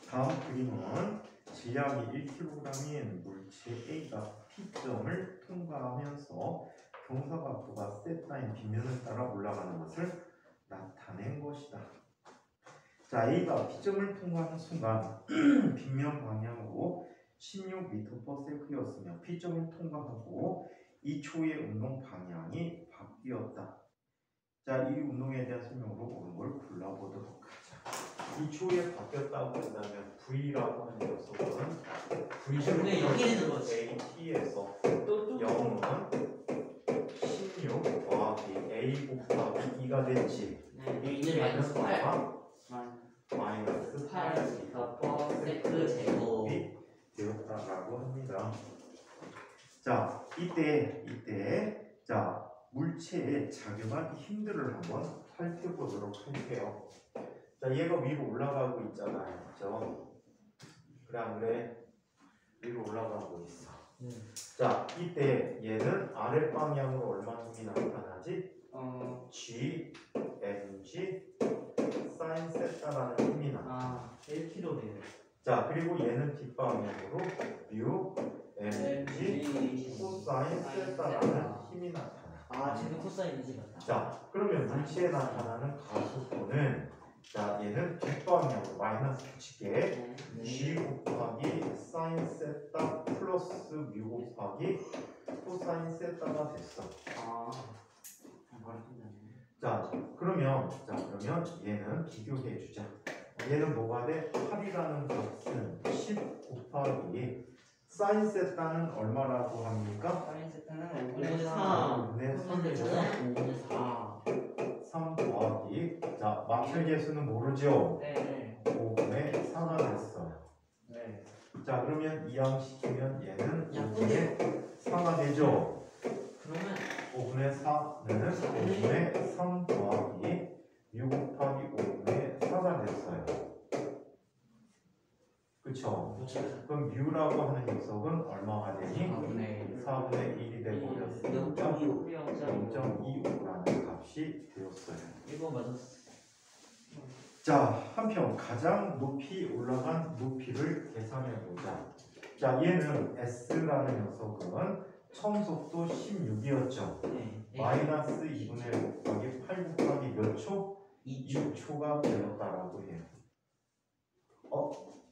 다음 그림은 질량이 1kg인 물체 A가 P점을 통과하면서 경사각도가 세타인 빗면을 따라 올라가는 것을 나타낸 것이다. 자, A가 P점을 통과하는 순간 빗면 방향으로 16m/s였으며 P점을 통과하고 2초의 운동 방향이 바뀌었다. 자, 이 운동에 대한 설명으로 옳은 걸 골라보도록 하자. 2초에 바뀌었다고 한다면 V라고 하는 녀석은 근데 여기 있는 거지. AT에서 또 0은 16 더하기 A 곱하기 2가 됐지. 네. 이제 마이너스 8 마이너스 8 세트 제곱 되었다라고 합니다. 자, 이때 자 물체의 자그마한 힘들을 한번 살펴보도록 할게요. 자, 얘가 위로 올라가고 있잖아요, 그렇죠? 그래 안 그래? 위로 올라가고 있어. 자, 이때 얘는 아랫 방향으로 얼마 힘이 나타나지? G, mg, sin 세타라는 힘이 나타나. 1kg네요. 자, 그리고 얘는 뒷방향으로 뮤, mg, 코사인 세타라는 힘이 나타나. 아, 쟤는 코사인이지 같다. 자, 그러면 물체에 나타나는 가속도는 자, 얘는 뒷방향으로 마이너스 붙일게. G 곱하기 sin 세타 플러스 뮤 곱하기 코사인 세타가 됐어. 자, 그러면 얘는 비교해 주자. 얘는 뭐가 돼? 8이라는 값은 10 곱하기 sin 세타는 얼마라고 합니까? 사인 세타는 5분의 5분의 3 5분의 3 5분의 4 3 더하기 자, 마찰 계수는 모르죠? 네. 5분의 4가 됐어요. 네. 자, 그러면 이항시키면 얘는 약분돼요. 5분의 4가 되죠? 그러면 5분의 4는 5분의 3 더하기 6 곱하기 5분의 4가 됐어요. 그쵸? 그럼 뮤라고 하는 녀석은 얼마가 되니? 4분의 1이 되버렸으니까 0.25라는 값이 되었어요. 1번 맞았어. 자, 한편 가장 높이 올라간 높이를 계산해 보자. 자, 얘는 S라는 녀석은 처음 속도 16이었죠. 네. 마이너스 2분의 1 곱하기 8 곱하기 몇 초? 2초가 되었다라고 해요.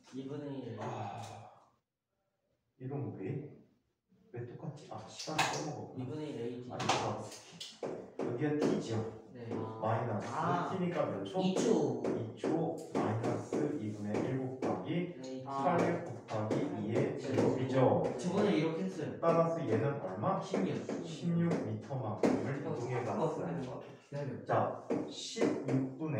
2분의 1. 이런 왜 똑같지? 시간 써먹어. 2분의 1 AT. 여기가 t죠. 네. 마이너스 t니까 몇 초? 2초 2초 마이너스 2분의 1 곱하기 AT. 8 곱하기 2의 제곱이죠. 저번에 이렇게 했어요. 따라서 얘는 얼마? 16. 16m만큼을 이동해 갔어요. 자, 16분의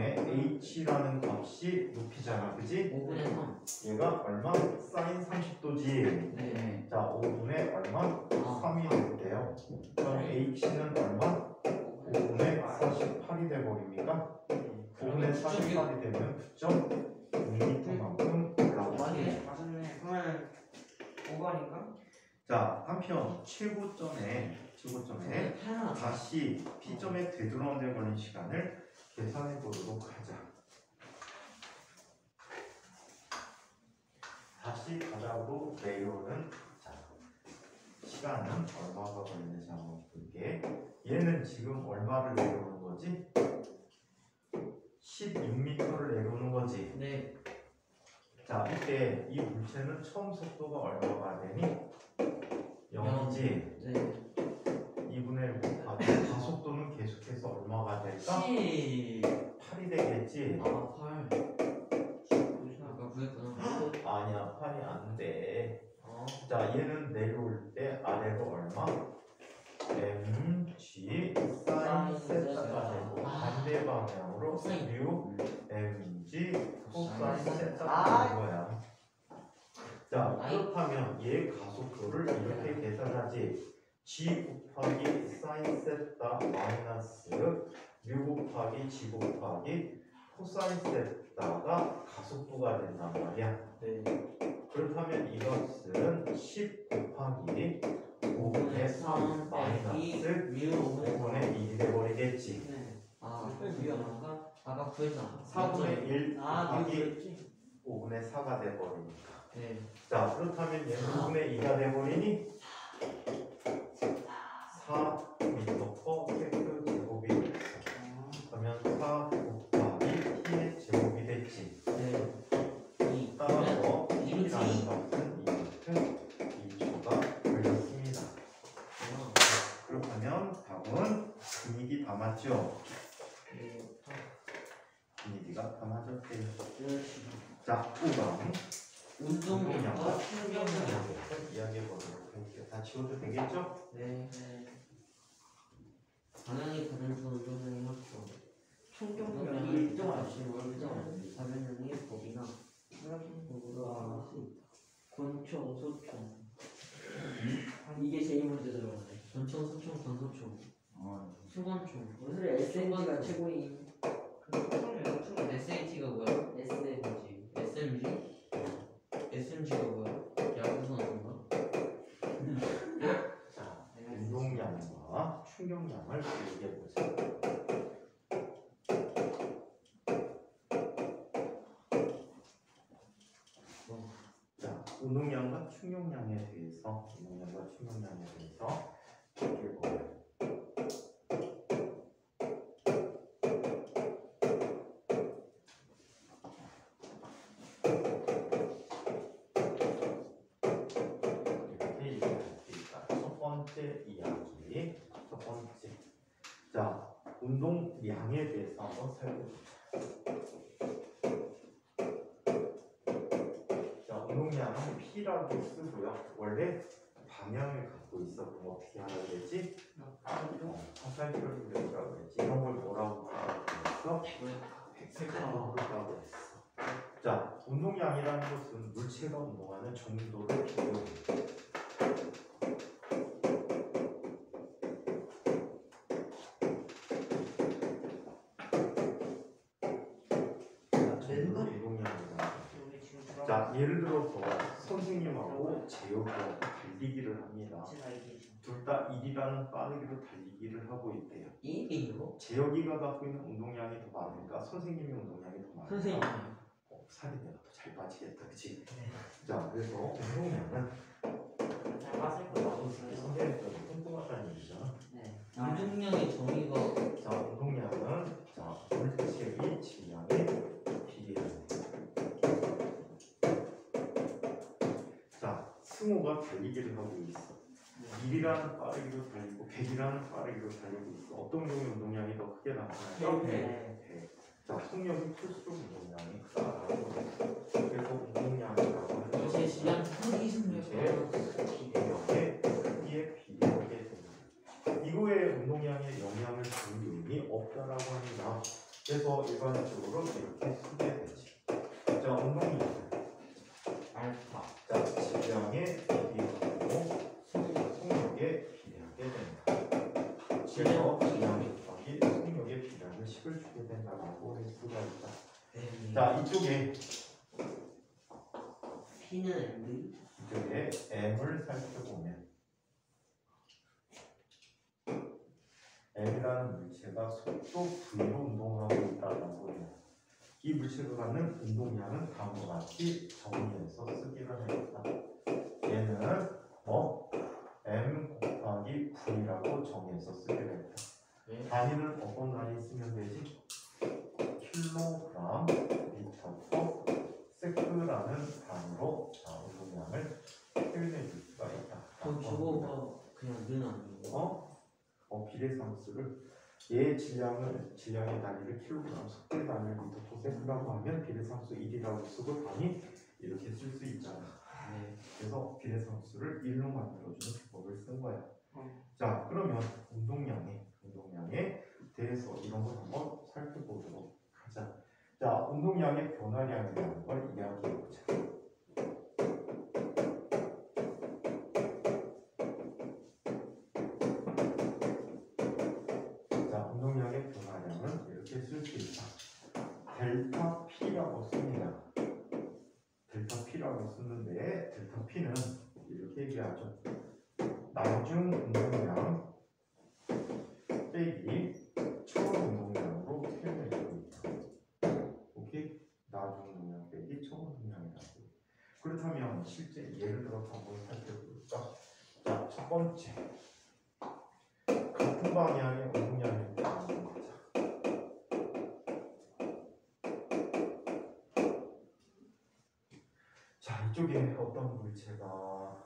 h라는 값이 높이잖아, 그지? 5분의 3. 얘가 얼마? 사인 30도지. 네. 자, 5분의 얼마? 3이 됐대요. 그럼 h는 얼마? 5분의 48이 돼버립니까? 5분의 48이 되면 9.6m만큼 올라오게. 맞았네. 그러면 5번인가? 자, 한편 최고점에 다시 P점에 되돌아온 데 걸린 시간을 계산해 보도록 하자. 다시 바닥으로 내려오는 시간은 얼마가 걸리는지 한번 볼게. 얘는 지금 얼마를 내려오는 거지? 16m를 내려오는 거지. 네. 자, 이때 이 물체는 처음 속도가 얼마가 되니? 0이지. 네. 2분의 1 곱하기 가속도는 계속해서 얼마가 될까? 8이 되겠지. 아, 8. 아까 구했구나. 아니야, 8이 안 돼. 어. 자, 얘는 내려올 때 아래로 얼마? mg 사인 세타가 되고 반대 방향으로 뮤 mg 코사인 세타가 되는 거야. 자, 그렇다면 얘 가속도를 이렇게 계산하지. g 곱하기 사인 세타 마이너스 뮤 곱하기 g 곱하기 코사인 세타가 가속도가 된단 말이야. 네. 그렇다면 이것은 10 곱하기 5분의 3 마이너스 뮤 5분의 1이 돼버리겠지. 네. 아, 뮤 얼마가? 아까 구했잖아. 4분의 1 아, 뮤 곱하기 구했지? 5분의 4가 돼버리니까. 네. 자, 그렇다면 얘는 5분의 2가 돼버리니 4m per 제곱이 됐어. 그러면 4 곱하기 t의 제곱이 됐지. 네. 따라서 이루지. t라는 값은 이만큼 2초가 걸렸습니다. 그렇다면 답은 분위기 다 맞죠? 분위기가 다 맞았대요. 자, 5번 운동량과 충격량. 이야기해 보도록 할게요. 다 지워도 되겠죠? 네. 방향이 다른 두 운동량이 합쳐. 총경량이 일정할 수 있는 사변형의 법이나 권총, 소총. 이게 제일 먼저 들어가네. 전총, 소총, 권소총, 수건총. 무슨 SNG가 최고인 SAT가 뭐야? SNG. SMG? SMG가 뭐야? 야구선 아닌가? 자, 운동량과 충격량을 얘기해 보자. 자, 운동량과 충격량에 대해서 얘기해 보자. 자, 운동량에 대해서 한번 살펴보자. 자, 운동량은 P라고 쓰고요. 원래 방향을 갖고 있어. 그럼 어떻게 하라 그랬지? 화살표를 그렸다고 그랬지. 이런 걸 뭐라고 그랬어? 벡터라고 그랬어. 자, 운동량이라는 것은 물체가 운동하는 정도를 기록해. 자, 예를 들어서 선생님하고 재혁이하고 달리기를 합니다. 둘 다 1이라는 빠르기로 달리기를 하고 있대요. 1이요? 재혁이가 갖고 있는 운동량이 더 많을까? 선생님의 운동량이 더 많을까? 선생님. 살이 내가 더 잘 빠지겠다, 그치? 자, 그래서 운동량은 선생님 좀 뚱뚱하다는 얘기잖아. 운동량의 정의가 자, 운동량은 물체의 질량에 비례하는. 자, 승호가 달리기를 하고 있어. 1이라는 빠르기로 달리고 100이라는 빠르기로 달리고 있어. 어떤 경우에 운동량이 더 크게 나타날까? 100. 자, 속력이 클수록 운동량이 크다. 그래서 운동량이라고 하는 제 질량 크기 비례력의 크기에 비례하게 됩니다. 이거에 운동량에 영향을 주는 요인이 없다라고 합니다. 그래서 일반적으로 이렇게 쓰게 되지. 자, 운동량 알파. 자, 질량에 비례하고 속력에 비례하게 됩니다. 그래서 질량이 곱하기 자, 이쪽에 P는 M. 이쪽에 M을 살펴보면 M이라는 물체가 속도 V로 운동하고 있다는 거예요. 이 물체가 갖는 운동량은 다음과 같이 정의해서 쓰기를 하겠다. 얘는 뭐 M 곱하기 V라고 정의해서 쓰기를 했다. 네. 단위는 어떤 단위 쓰면 되지? 킬로그램 미터 퍼 세크라는 단위로 운동량을 표현해 줄 수가 있다. 돈 주고 그냥 는 아니고. 비례상수를 얘 질량의 단위를 킬로그램, 속도의 단위를 미터 퍼 세크라고 하면 비례상수 1이라고 쓰고 단위 이렇게 쓸 수 있잖아. 네. 그래서 비례상수를 1로 만들어주는 방법을 쓴 거야. 자, 그러면 운동량에 대해서 이런 걸 한번 살펴보도록 하자. 자, 운동량의 변화량이라는 걸 이야기해보자. 자, 운동량의 변화량은 이렇게 쓸 수 있다. 델타 P라고 씁니다. 델타 P라고 쓰는데 델타 P는 이렇게 얘기하죠. 나중 운동량 빼기 처음 운동량으로 표현해주고 있다. 오케이? 나중 운동량 빼기 처음 운동량이라고. 그렇다면 실제 예를 들어서 한번 살펴볼까? 자, 첫 번째 같은 방향의 운동량을 표현하는 거자. 자, 이쪽에 어떤 물체가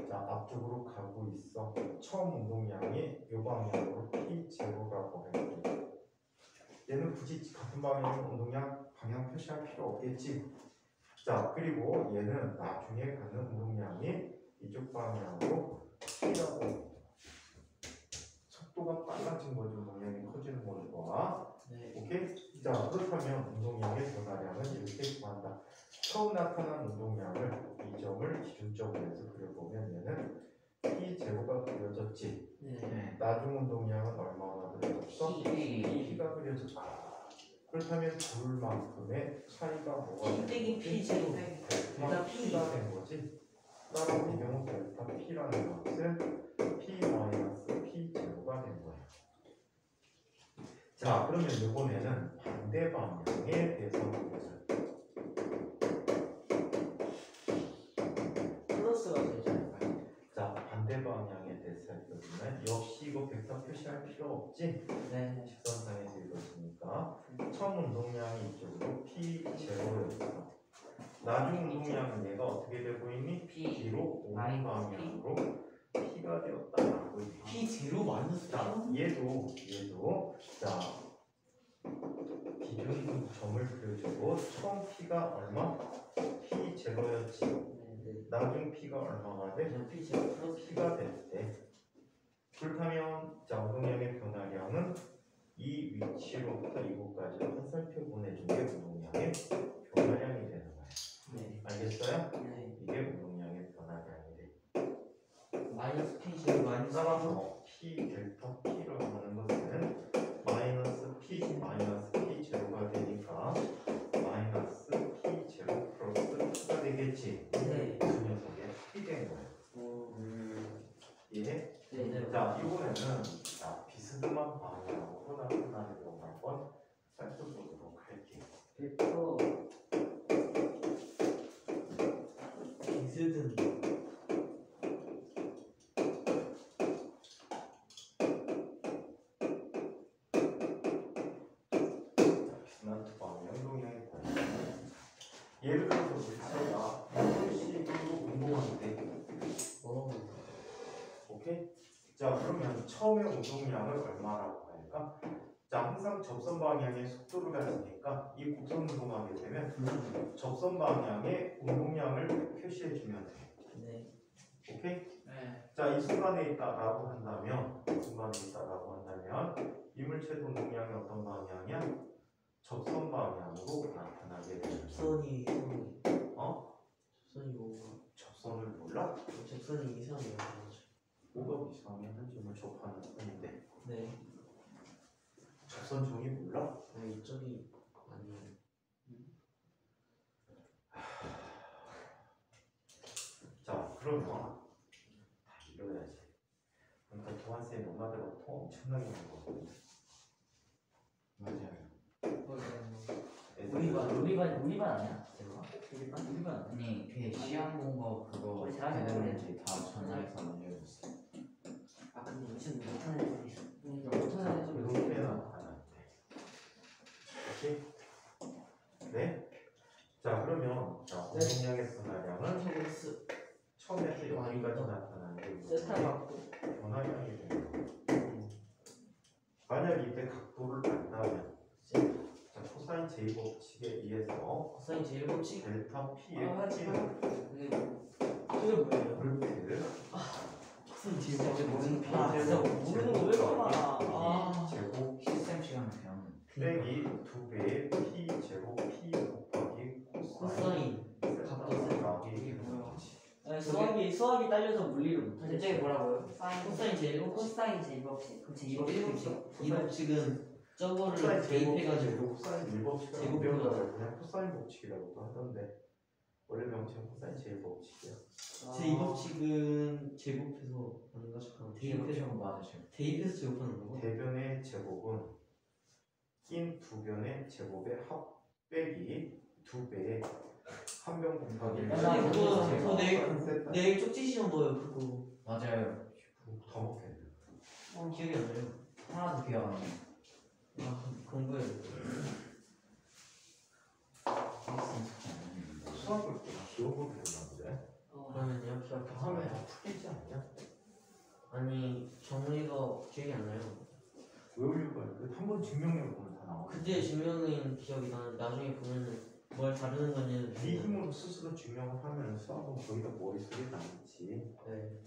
자, 앞쪽으로 가고 있어. 처음 운동량이 이 방향으로 P0라고 할게. 얘는 굳이 같은 방향의 운동량 방향 표시할 필요 없겠지. 자, 그리고 얘는 나중에 갖는 운동량이 이쪽 방향으로 P라고 속도가 빨라진 거죠. 운동량이 커지는 거죠. 네. 오케이? 자, 그렇다면 운동량의 변화량은 이렇게 구한다. 처음 나타난 운동량을 이 점을 기준점으로 해서 그려보면 얘는 P0가 그려졌지. 네. 나중 운동량은 얼마나 그려졌어? P가 그려졌다. 그렇다면 둘만큼의 차이가 뭐가 P 빼기 P 제로. 델타 P가 된 거지. 따라서 이 경우 델타 P라는 것은 P 마이너스 P0가 된 거야. 자, 그러면 이번에는 반대 방향에 대해서 보자. 플러스가 되잖아요. 자, 반대 방향에 대해서 살펴보면 역시 이거 벡터 표시할 필요 없지? 네. 직선상에서 이루어지니까 처음 운동량이 이쪽으로 P0였어. 나중 운동량은 얘가 어떻게 되고 있니? P로 오는 방향으로 P가 되었다라고 있니? P 제로 마이너스 자, 얘도 자 기준 점을 그려주고 처음 P가 얼마? P0였지. 나중 P가 얼마가 돼? 그냥 P 제로 플러스 P가 됐대. 그렇다면 자, 운동량의 변화량은 이 위치로부터 이곳까지 화살표 보내준 게 운동량의 변화량이 되는 거야. 네. 알겠어요? 네. 이게 운동량의 변화량이 돼. 마이너스 P 제로 마이너스 따라서 P 델타 P로 하는 것은 마이너스 P 마이너스 P0가 되니까 마이너스 P0 플러스 P가 되겠지. 네. 그 녀석의 P 된 거예요. 예? 네. 자, 이번에는 자, 비스듬한 방향으로 나타나는 경우 한번 살펴보도록 할게요. 벡터 비스듬. 비스듬한 두 방향 운동량이 보입니다. 예를 들어서 물체가 이런 식으로 운동하는데 오케이? 자, 그러면 처음에 운동량을 얼마라고 할까? 자, 항상 접선 방향의 속도를 가지니까 이 곡선 운동하게 되면 접선 방향의 운동량을 표시해 주면 돼. 네. 오케이? 네. 자, 이 순간에 있다라고 한다면 이 물체도 운동량이 어떤 방향이야? 접선 방향으로 나타나게 됩니다. 접선이 어? 접선이 뭐가? 접선을 몰라? 접선이 이상해요. 뭐가 이상해? 한 점을 접하는 뿐인데 네. 접선 종이 몰라? 아 이쪽이 아니에요. 그러면 다 이뤄야지. 그러니까 도안쌤 엄마들하고 통 엄청나게 많은 거거든. 맞아요. 우리반 아니야? 우리반 아니야? 아니 그 시험 본거 그거 우리 잘하는 되는지 다 전화해서 알려줬어요. 아 근데 무슨 못하는 애들이 있어. 못하는 애들 그렇게는 안 하는데. 오케이? 네? 자 그러면 자 운동량의 변화량은 처음에서 여기까지 나타나는데 세타 갖고 변화량이 됩니다. 만약 이때 각도를 안다면 자 코사인 제곱칙에 의해서 코사인 제일 법칙. 델타 P의 하지만 그게 뭐예요? 루트 코사인 제일 진짜 법칙. 모르는 피 아 진짜 모르는 거 왜 이렇게 많아? 아 제곱 시스템 시간에 배웠는데. 빼기 2배의 P 제곱 P 곱하기 코사인 각도 곱하기 이게 뭐야? 아니, 수학이 딸려서 물리를 못하지. 저게 뭐라고요? 사인 코사인 제일 법칙. 코사인 제곱식. 그럼 제 이법식. 이 법칙은 저거를 코사인 대입해가지고 코사인 1법칙을 제곱 배우다가 그냥 코사인 법칙이라고도 하던데 원래 명칭은 코사인 제일법칙이야. 제2 법칙은 제곱해서 하는 거 잠깐만 대입해서 맞으셔. 대입해서 제곱하는 거고. 대변의 제곱은 낀 두 변의 제곱의 합 빼기 2배의 한 변 곱하기 야, 나 그거 내일 쪽지 시험 봐요 그거. 맞아요. 더 먹겠네. 기억이 안 나요. 하나도 기억 안 나요. 아 공부해요. 수학을 기억을 배우는데 그러면요 하면 다 풀리지 않냐? 아니 정리가 기억이 안 나요. 외울 이유가 한번 증명해 보면 다 나와. 그때 증명인 기억이 나는데 나중에 보면은 뭘 다루는 건지는 네 힘으로 스스로 증명을 하면 수학은 거의 다 머릿속에 남지. 네.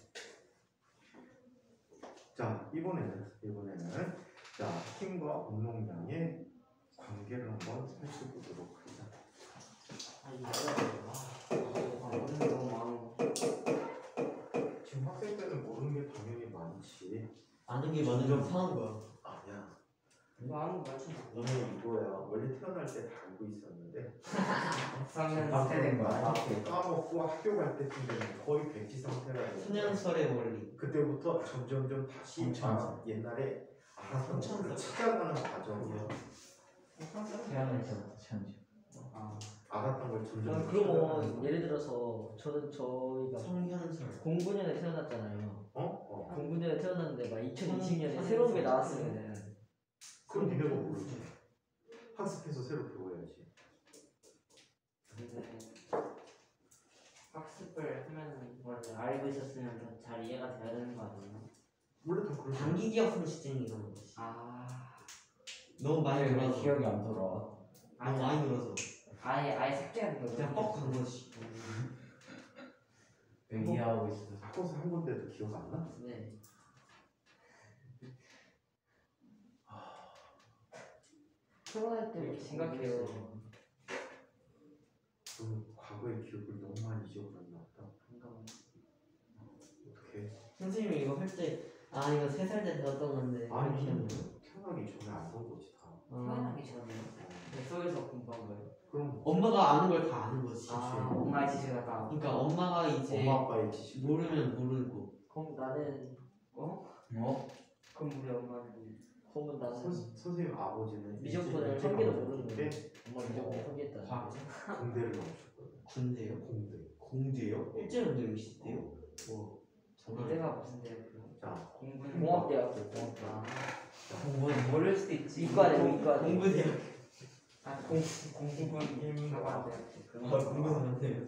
자 이번에는 자 힘과 운동량의 관계를 한번 살펴보도록 하자. 모르는 게 너무 많아. 지금 학생 때는 모르는 게 당연히 많지. 아는 게 많으면 상한 거야. 아니야. 이거 아는 거 맞잖아. 너는 이거야. 원래 태어날 때 다 알고 있었는데 앞에 된 거야. 까먹고 학교 갈 때쯤 되면 거의 백지 상태라. 소년설의 원리. 그때부터 점점점 다시 성찬. 옛날에 알아서 성찬. 그걸 찾아가는 과정이야. 태어날 때부터 천지. 알았던 걸 점점. 그러면 예를 들어서 저희가 성현설. 09년에 태어났잖아요. 어? 09년에 태어났는데 막 2020년에 새로운 게 나왔으면은 그럼 니네가 모르지. 학습해서 새로 배워야지. 근데 학습을 하면은 원래 알고 있었으면 더 잘 이해가 돼야 되는 거 아니에요? 원래 다 그러지. 단기 기억 상실증이 일어나는 거지. 아 너무 많이 왜 늘어서. 기억이 안 돌아와? 너무 많이 늘어서. 아예 삭제하는 거죠. 그냥 뻑간 거지. 왜 이해하고 있어? 바꿔서 한 건데도 기억 안 나? 네. 코로나 때 이렇게 생각해요. 그럼 과거의 기억을 너무 많이 잊어버렸나 보다. 어떻게? 선생님이 이거 할 때 아 이거 3살 때 배웠던 건데. 아니 이렇게 하면. 태어나기 전에 알던 거지 다. 태어나기 전에 뱃속에서 공부한 거예요. 그럼 엄마가 아는 걸 다 아는 거지. 아 엄마의 지시가 다. 그러니까 엄마가 이제 엄마 아빠의 지식. 모르면 모르고. 그럼 나는 어? 그럼 우리 엄마는 그러면 나는 선생님 아버지는 미적분을 일찍 한 개도 일찍 모르는 때 거지. 엄마 미적분 소개했다는 과- 거지. 공대를 나오셨거든. 군대요? 공대. 공대요? 일제히 군대 20대요? 와 장난 아니야. 내가 무슨 대학교? 자, 공부는 공학대학교 공학대. 아 공부는 모를 수도 있지. 이과대 이과대. 공부대요. 아 공부는 사관대. 아 공부는 안 돼요.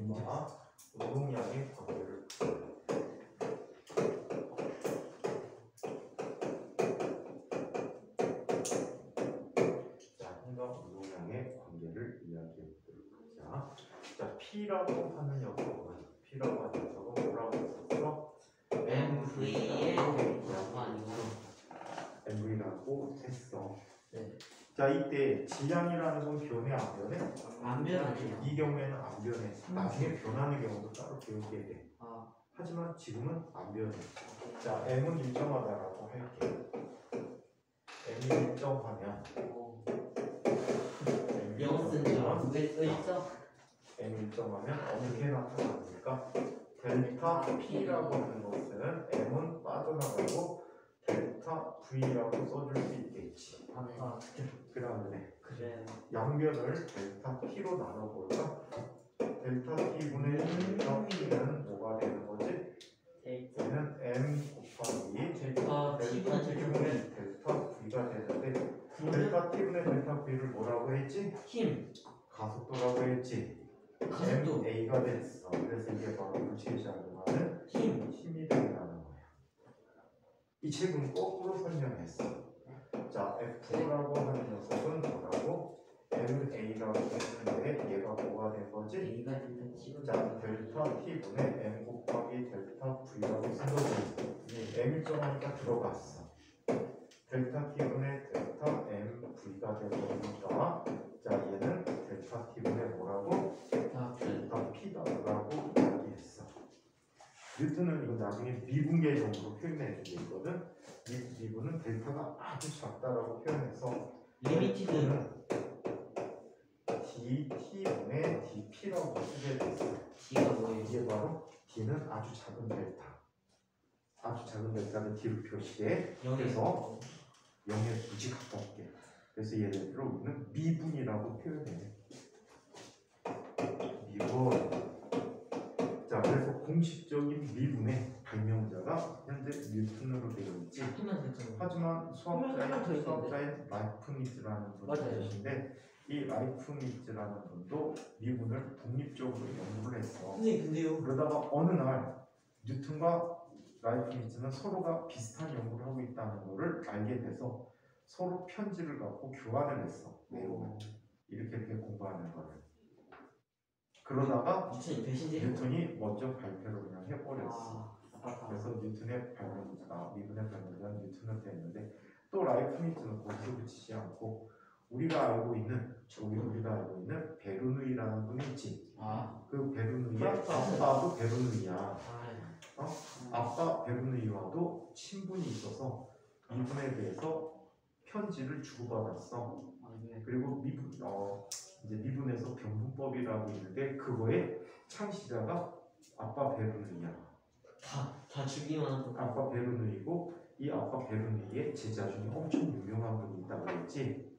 엄마 운동량의 관계를. 자, 힘과 운동량의 관계를 이야기해 보도록 하자. 자, P라고 하는 녀석은 뭐라고 했었어? MV의 라고 아니고. MV라고 했어. 네. 자, 이때 질량이라는 건 변해 안 변해? 안 변하네요. 이 경우에는 안 변해. 나중에 변하는 경우도 따로 배우게 돼. 아 하지만 지금은 안 변해. 자, M은 일정하다라고 할게. M이 일정하면 영어 쓴 줄 알아. 왜 있어? m 일정하면 어떻게 나타납니까? 델타 P라고 하는 것은 m은 빠져나가고 델타 V라고 써줄 수 있겠지. 아, 그다음에 그래. 양변을 델타 P로 나눠볼까? 델타 T분의 델타 P는 뭐가 되는 거지? 얘는 m 곱하기 델타 델타 T분의 T분의 델타 V가 되는데 델타 T분의 델타 V를 뭐라고 했지? 힘 가속도라고 했지. 가속도 MA가 됐어. 그래서 이게 바로 물체에 작용하는 힘이 된다는 거야. 이 책은 거꾸로 설명했어. 자, F라고 하는 녀석은 뭐라고? MA라고 했는데 얘가 뭐가 된 거지? A가 된다 치고. 자, 델타 T분의 M 곱하기 델타 V라고 쓴 거지. M 일정하니까 들어갔어. 델타 T분의 델타 M V가 된 거니까 자, 얘는 델타 T분의 뭐라고? 델타 P다라고 이야기했어. 뉴턴은 이거 나중에 미분계적으로 표현해 주고 있거든. 미분은 델타가 아주 작다라고 표현해서 리미티드 dT분의 dP라고 쓰게 됐어. D가 뭐예요? 이게 바로 D는 아주 작은 델타. 아주 작은 델타를 D로 표시해. 그래서 0에 굳이 가깝게. 그래서 예를 들어 우리는 미분이라고 표현해. 미분. 자, 그래서 공식적인 미분의 발명자가 현재 뉴턴으로 되어 있지. 하면 됐잖아. 하지만 하나 더 있는데. 수학자인 라이프니츠라는 분이 맞아요. 계신데 이 라이프니츠라는 분도 미분을 독립적으로 연구를 했어. 선생님 근데요 그러다가 어느 날 뉴턴과 라이프니츠는 서로가 비슷한 연구를 하고 있다는 것을 알게 돼서 서로 편지를 갖고 교환을 했어. 내용을 이렇게 공부하는 거를. 그러다가 뉴턴이 배신제 뉴턴이 먼저 발표를 그냥 해버렸어. 아, 그래서 뉴턴의 발명자, 미분의 발명자는 뉴턴을 했는데 또 라이프니츠는 거기서 그치지 않고 우리가 알고 있는 베르누이라는 분이 있지. 그 베르누이의 아빠도 베르누이야. 아빠 베르누이와도 친분이 있어서 미분에 대해서 편지를 주고받았어. 그리고 이제 미분에서 병분법이라고 있는데 그거의 창시자가 아빠 베르누이야. 다 주기만 하고 아빠 베르누이고 이 아빠 베르누이의 제자 중에 엄청 유명한 분이 있다고 했지.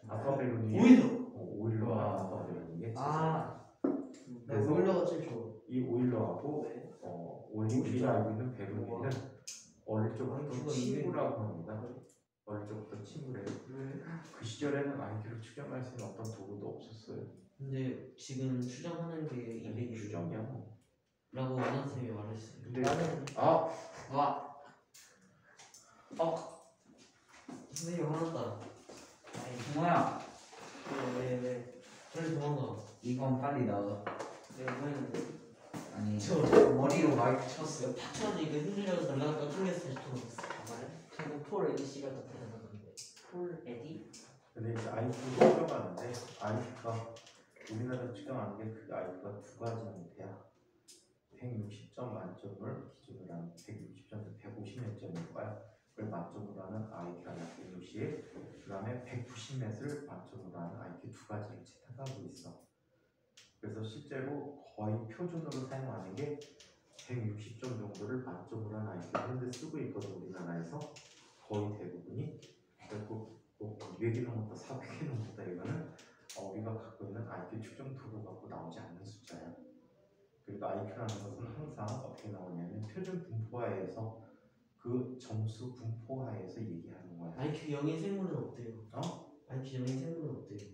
아빠 베르누이 오일러가 아빠 베르누이의 제자. 나 그래서 오일러가 제일 좋아. 이 오일러하고 우리가 알고 있는 베르누이는 어릴 적부터 친구라고 합니다. 어릴 적부터 친구래요. 그 시절에는 IQ를 추정할 수 있는 어떤 도구도 없었어요. 근데 지금 추정하는 게 200이 추정이야 뭐. 라고 원한쌤이 말했어요. 근데 나는 선생님 화났다. 정모야 왜? 빨리 도망가. 이건 빨리 나와. 내가 뭐 했는데? 아니 저 머리로 마이크 쳤어. 탁쳐지니까 힘들려서 날라갔다 튕겼어. 저 가만히? 저는 폴 에디 씨가 더 대단한데. 폴 에디? 근데 이제 IQ를 추정하는데 IQ가 우리나라 추정하는 게 그 IQ가 두 가지는 돼야 160점 만점을 기준으로 한 160점에서 150몇 점일 거야. 그걸 만점으로 하는 IQ가 약 160, 그 다음에 190몇을 만점으로 하는 IQ 두 가지를 채택하고 있어. 그래서 실제로 거의 표준으로 사용하는 게 160점 정도를 만점으로 하는 IQ를 현재 쓰고 있거든. 우리나라에서 거의 대부분이. 그리고 200이 넘었다 400이 넘었다 이거는 우리가 갖고 있는 IQ 추정 도구 갖고 나오지 않는 숫자야. 그리고 IQ라는 것은 항상 어떻게 나오냐면 표준 분포하에서 그 점수 분포하에서 얘기하는 거야. IQ 0인 생물은 없대요. IQ 0인 생물은 없대요.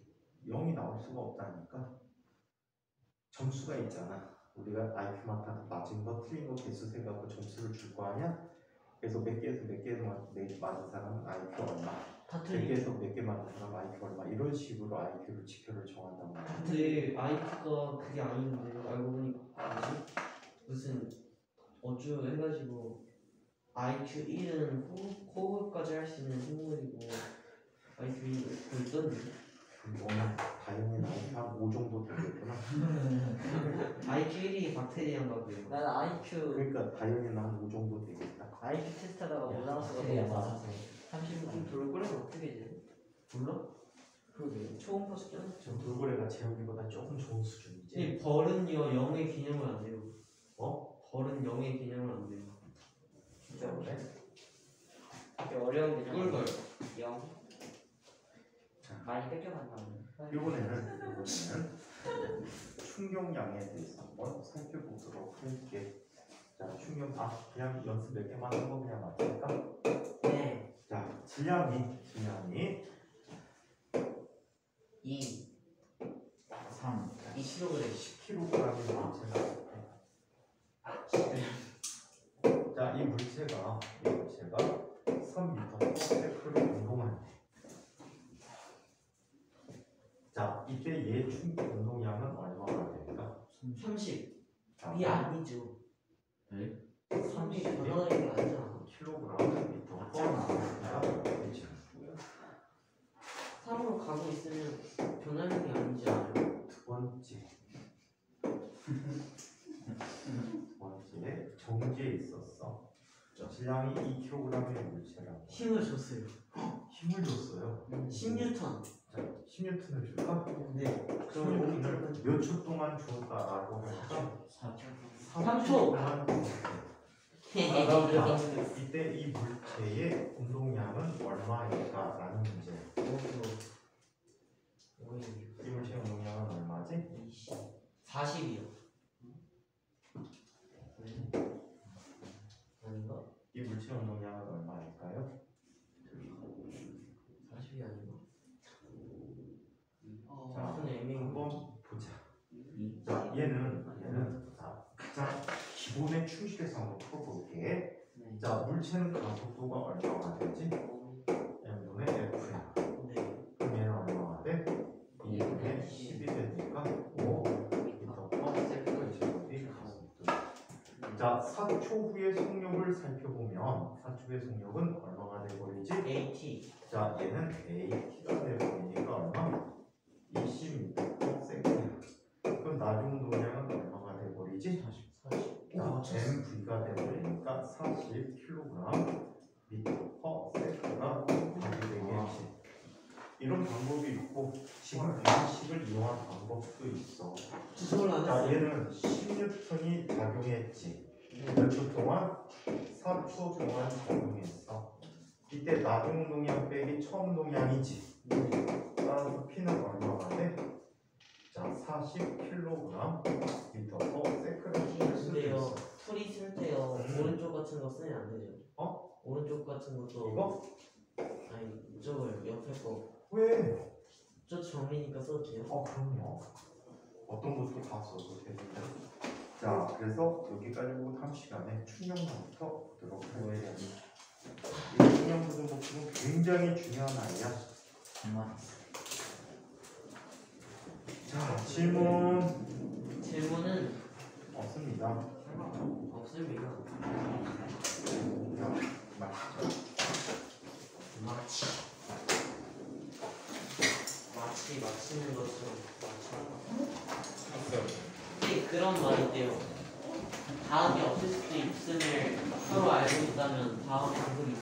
0이 나올 수가 없다니까. 점수가 있잖아. 우리가 IQ마다 맞은 거 틀린 거 개수 세갖고 점수를 줄 거 아니야? 그래서 몇 개에서 몇 개 맞은 사람은 IQ 얼마, 다 100개에서 몇 개 맞은 사람 IQ 얼마 이런 식으로 IQ를 지표를 정한단 말이야. 근데 IQ가 그게 아닌데 알고 보니까 뭐지? 무슨 어쭈 해가지고 IQ 1은 호흡까지 할 수 있는 생물이고 IQ 2는 있던데. 너는 다행히 IQ 한 5 정도 되겠구나. IQ 1이 박테리아인가 봐요. 나는 IQ 그러니까 다행히는 한 5 정도 되겠다. IQ 테스트하다가 못 나왔어. 맞아서 30분 돌고래는 어떻게 돼? 몰라? 그러게 초음파 측정? 지금 돌고래가 재현이보다 조금 좋은 수준이지. 근데 벌은요 0의 개념을 안 돼요. 벌은 0의 개념을 안 돼요. 진짜 그래? 되게 어려운 게 꿀벌. 0 자, 많이 뺏겨갔나 보네. 이번에는 충격량에 대해서 한번 살펴보도록 할게. 자, 그냥 연습 몇 개만 하고 그냥 맞을까? 네. 자, 질량이 2 3 2kg. 10kg의 물체가 자, 이 물체가 3m/s를 운동할 때 자, 이때 얘 운동량은 얼마나 될까? 30. 자, 이게 아니죠. 네? 30이 변화하는 게 아니잖아. kg/m 맞잖아. 3으로 가고 있으면 변하는 게 아니지 않아요? 두 번째 정지에 있었어. 질량이 2kg의 물체라고 힘을 줬어요. 힘을 줬어요. 10N. 자, 10N을 줄까? 네. 10N을 몇 초 동안 줄까라고 할까? 3초. 동안 자, 이때 이 물체의 운동량은 얼마일까라는 문제. 이 물체의 운동량은 얼마지? 40이요. 아닌가? 이 물체의 운동량은 얼마일까요? 40이 아닌가? 자, 무슨 애매한 한번 보자. 자, 얘는 가장 기본의 충실해서 한번 풀어볼게. 자, 물체는 가속도가 얼마가 되지? m분의 f야. 네. 그럼 얘는 얼마가 돼? 2분의 10이 되니까 5m/s의 가속도. 자, 4초 후의 속력을 살펴보면 4초 후의 속력은 얼마가 돼버리지? AT. 자, 얘는 AT가 돼버리니까 얼마? 20m/s야. 그럼 나중 운동량은 얼마가 돼버리지? 40. 자, mv가 돼버리니까 40kg m/s가 되겠지. 이런 방법이 있고 지금 방식을 이용한 방법도 있어. 주소를 안 자, 했어요. 얘는 10N이 작용했지. 몇 초 동안? 4초 동안 작용했어. 이때 나중 운동량 빼기 처음 운동량이지. 따라서 P는 얼마가 돼? 자, 40kg m/s를 쓸 수 근데요, 있어. 풀이 쓸 때요, 오른쪽 같은 거 쓰면 안 되죠. 오른쪽 같은 것도. 이거? 아니, 이쪽을 옆에 거. 왜? 저 정리니까 써도 돼요? 그럼요. 어떤 것도 다 써도 되는데. 자, 그래서 여기까지 보고 다음 시간에 충격량부터 보도록 할게요. 이 충격부분 목표는 굉장히 중요한 아이야. 정말 자, 질문 질문은 없습니다. 없습니다. 자, 마치죠. 마치는 것처럼 근데 그런 말이 있대요. 다음이 없을 수도 있음을 서로 알고 있다면 다음 방송이